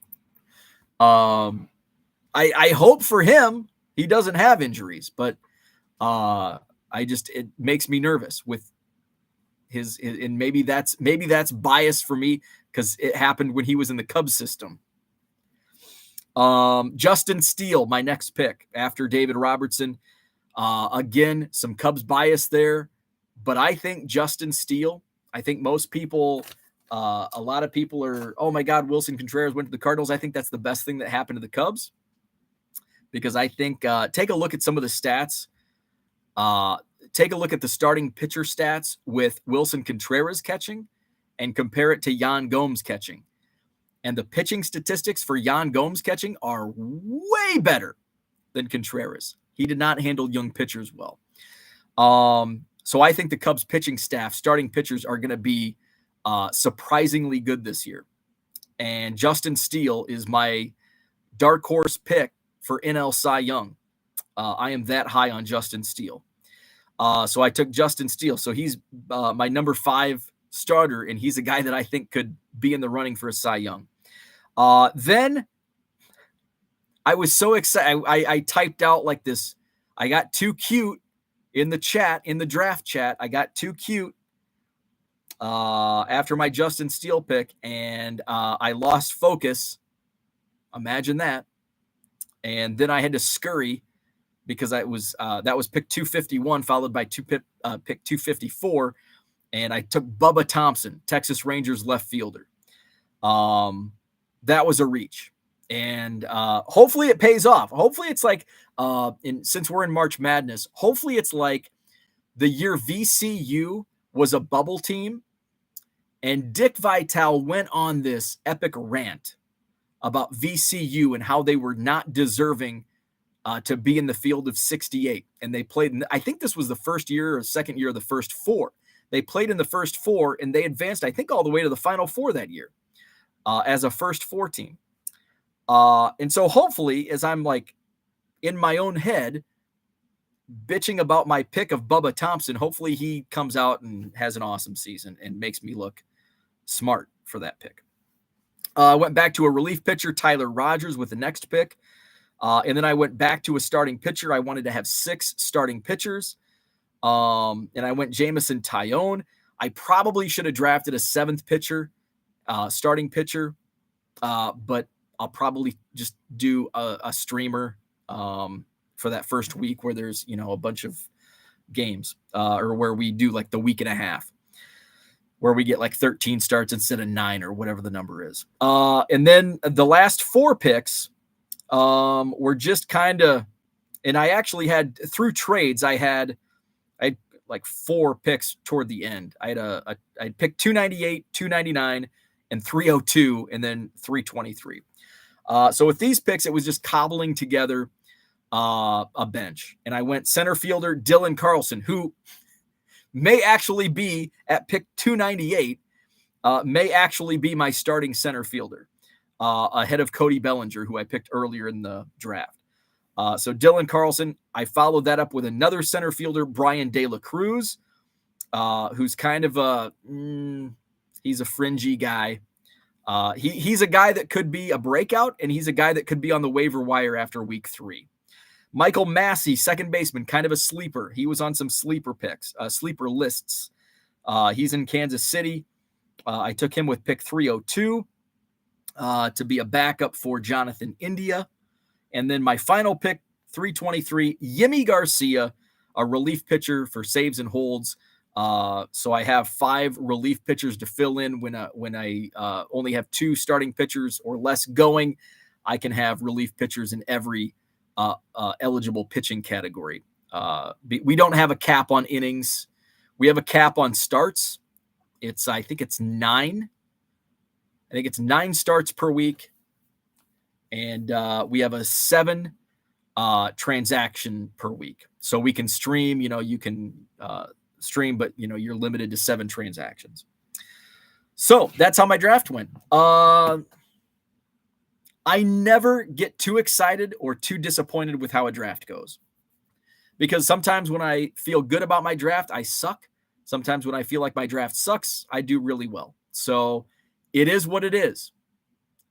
I hope for him he doesn't have injuries, but it makes me nervous with and maybe that's biased for me because it happened when he was in the Cubs system. Justin Steele, my next pick after David Robertson. Again, some Cubs bias there, but I think Justin Steele, I think most people, a lot of people are, oh my God, Wilson Contreras went to the Cardinals. I think that's the best thing that happened to the Cubs because I think, take a look at some of the stats. Take a look at the starting pitcher stats with Wilson Contreras catching and compare it to Yan Gomes catching. And the pitching statistics for Yan Gomes catching are way better than Contreras. He did not handle young pitchers well. So I think the Cubs pitching staff, starting pitchers, are going to be surprisingly good this year. And Justin Steele is my dark horse pick for NL Cy Young. I am that high on Justin Steele. So I took Justin Steele. So he's my number 5 starter, and he's a guy that I think could be in the running for a Cy Young. Then I was so excited. I typed out like this. I got too cute in the chat, in the draft chat. I got too cute after my Justin Steele pick, and I lost focus. Imagine that. And then I had to scurry because that was pick 251, followed by pick 254, and I took Bubba Thompson, Texas Rangers left fielder. That was a reach. And hopefully it pays off. Hopefully it's like, since we're in March Madness, hopefully it's like the year VCU was a bubble team and Dick Vitale went on this epic rant about VCU and how they were not deserving to be in the field of 68. And they played, I think this was the first year or second year of the first 4. They played in the first 4 and they advanced, I think, all the way to the Final 4 that year as a first 4 team. And so hopefully, as I'm like in my own head bitching about my pick of Bubba Thompson, hopefully he comes out and has an awesome season and makes me look smart for that pick. I went back to a relief pitcher, Tyler Rogers, with the next pick. And then I went back to a starting pitcher. I wanted to have 6 starting pitchers. And I went Jameson Taillon. I probably should have drafted a 7th pitcher, starting pitcher. But I'll probably just do a streamer for that first week where there's, a bunch of games or where we do like the week and a half where we get like 13 starts instead of 9 or whatever the number is. And then the last 4 picks were just kind of, and I actually had through trades, I had like 4 picks toward the end. I picked 298, 299 and 302 and then 323. So with these picks, it was just cobbling together a bench. And I went center fielder Dylan Carlson, who may actually be at pick 298, may actually be my starting center fielder ahead of Cody Bellinger, who I picked earlier in the draft. So Dylan Carlson, I followed that up with another center fielder, Brian De La Cruz, who's kind of he's a fringy guy. He's a guy that could be a breakout, and he's a guy that could be on the waiver wire after week 3. Michael Massey, second baseman, kind of a sleeper. He was on some sleeper picks, sleeper lists. He's in Kansas City. I took him with pick 302 to be a backup for Jonathan India. And then my final pick, 323, Yimi Garcia, a relief pitcher for saves and holds. So I have 5 relief pitchers to fill in when I only have 2 starting pitchers or less going. I can have relief pitchers in every eligible pitching category. We don't have a cap on innings. We have a cap on starts. I think it's 9. I think it's 9 starts per week. And we have a 7 transaction per week. So we can stream, you can stream, but you're limited to 7 transactions. So that's how my draft went. I never get too excited or too disappointed with how a draft goes, because sometimes when I feel good about my draft, I suck. Sometimes when I feel like my draft sucks, I do really well. So it is what it is.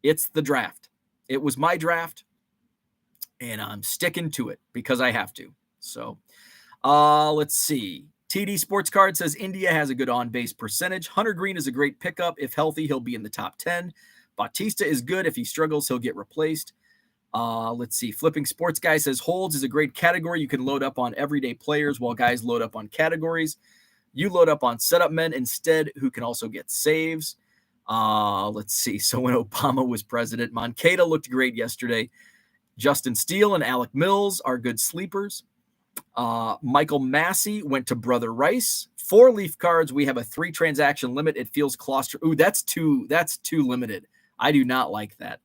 It's the draft. It was my draft, and I'm sticking to it because I have to. So let's see. TD Sports Card says India has a good on-base percentage. Hunter Green is a great pickup. If healthy, he'll be in the top 10. Bautista is good. If he struggles, he'll get replaced. Let's see. Flipping Sports Guy says holds is a great category. You can load up on everyday players while guys load up on categories. You load up on setup men instead, who can also get saves. Let's see. So when Obama was president, Moncada looked great yesterday. Justin Steele and Alec Mills are good sleepers. Michael Massey went to Brother Rice. 4 leaf cards. We have a 3 transaction limit. It feels Ooh, that's too limited. I do not like that.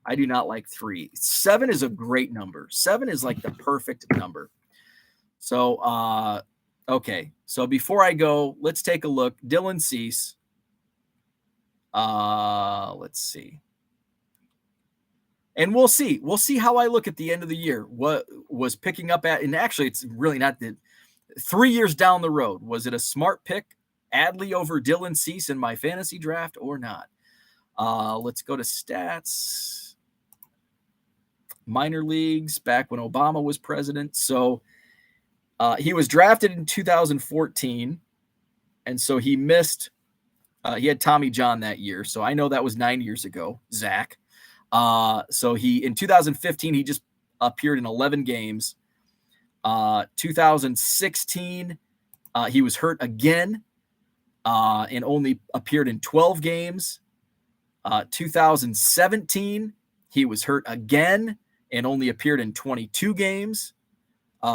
I do not like 3. 7 is a great number. 7 is like the perfect number. So, okay. So before I go, let's take a look. Dylan Cease. Let's see. And we'll see. We'll see how I look at the end of the year. What was picking up at, and actually it's really not 3 years down the road. Was it a smart pick, Adley over Dylan Cease in my fantasy draft or not? Let's go to stats. Minor leagues back when Obama was president. So he was drafted in 2014. And so he missed, he had Tommy John that year. So I know that was 9 years ago, Zach. So in 2015, he just appeared in 11 games. 2016, he was hurt again, and only appeared in 12 games. 2017, he was hurt again and only appeared in 22 games. He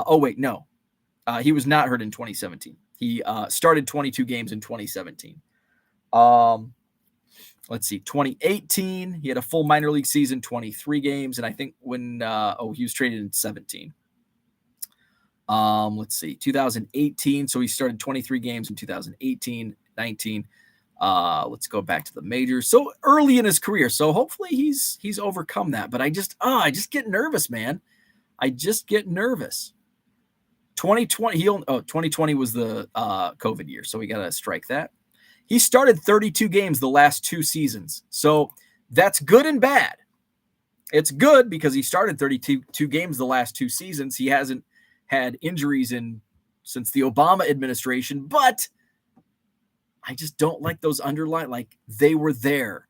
was not hurt in 2017. He started 22 games in 2017. Let's see, 2018, he had a full minor league season, 23 games. And I think when, he was traded in 17. Let's see, 2018. So he started 23 games in 2018, 19. Let's go back to the majors. So early in his career. So hopefully he's overcome that. But I just get nervous, man. I just get nervous. 2020, 2020 was the COVID year. So we got to strike that. He started 32 games the last 2 seasons. So that's good and bad. It's good because he started 32 games the last 2 seasons. He hasn't had injuries since the Obama administration, but I just don't like those underlying, like they were there.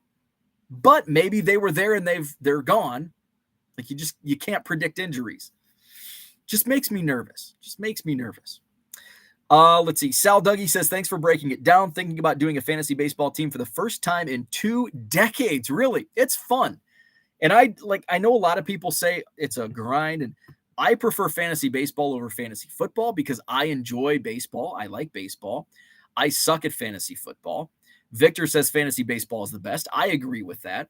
But maybe they were there and they're gone. Like you can't predict injuries. Just makes me nervous. Let's see. Sal Dougie says, thanks for breaking it down. Thinking about doing a fantasy baseball team for the first time in 2 decades. Really, it's fun. And I know a lot of people say it's a grind, and I prefer fantasy baseball over fantasy football because I enjoy baseball. I like baseball. I suck at fantasy football. Victor says fantasy baseball is the best. I agree with that.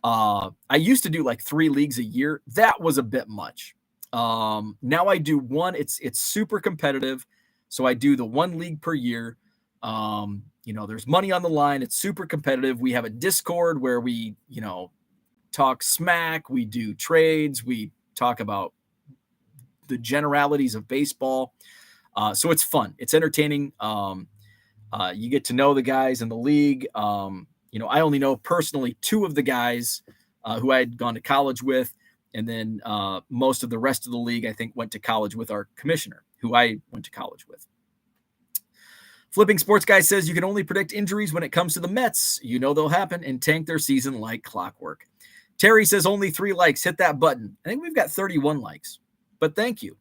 I used to do like 3 leagues a year. That was a bit much. Now I do 1. It's super competitive. So I do the 1 league per year. There's money on the line. It's super competitive. We have a Discord where we, talk smack. We do trades. We talk about the generalities of baseball. So it's fun. It's entertaining. You get to know the guys in the league. I only know personally 2 of the guys who I had gone to college with. And then most of the rest of the league, I think, went to college with our commissioner, who I went to college with. Flipping Sports Guy says you can only predict injuries when it comes to the Mets. You know they'll happen and tank their season like clockwork. Terry says only 3 likes. Hit that button. I think we've got 31 likes, but thank you.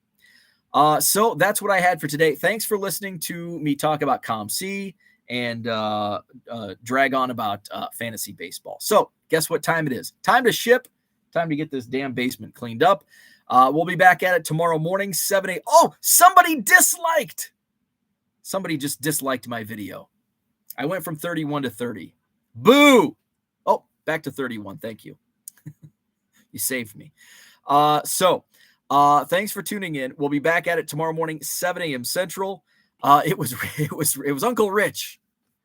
So that's what I had for today. Thanks for listening to me talk about COMC and drag on about fantasy baseball. So guess what time it is? Time to ship. Time to get this damn basement cleaned up. We'll be back at it tomorrow morning, 7 a.m. Oh, somebody disliked. Somebody just disliked my video. I went from 31 to 30. Boo! Oh, back to 31. Thank you. You saved me. Thanks for tuning in. We'll be back at it tomorrow morning, 7 a.m. Central. It was Uncle Rich.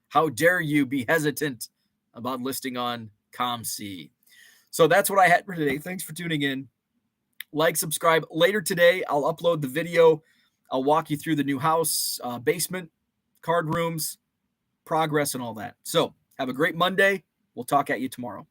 How dare you be hesitant about listing on COMC? So that's what I had for today. Thanks for tuning in. Like, subscribe. Later today, I'll upload the video. I'll walk you through the new house, basement, card rooms, progress, and all that. So have a great Monday. We'll talk at you tomorrow.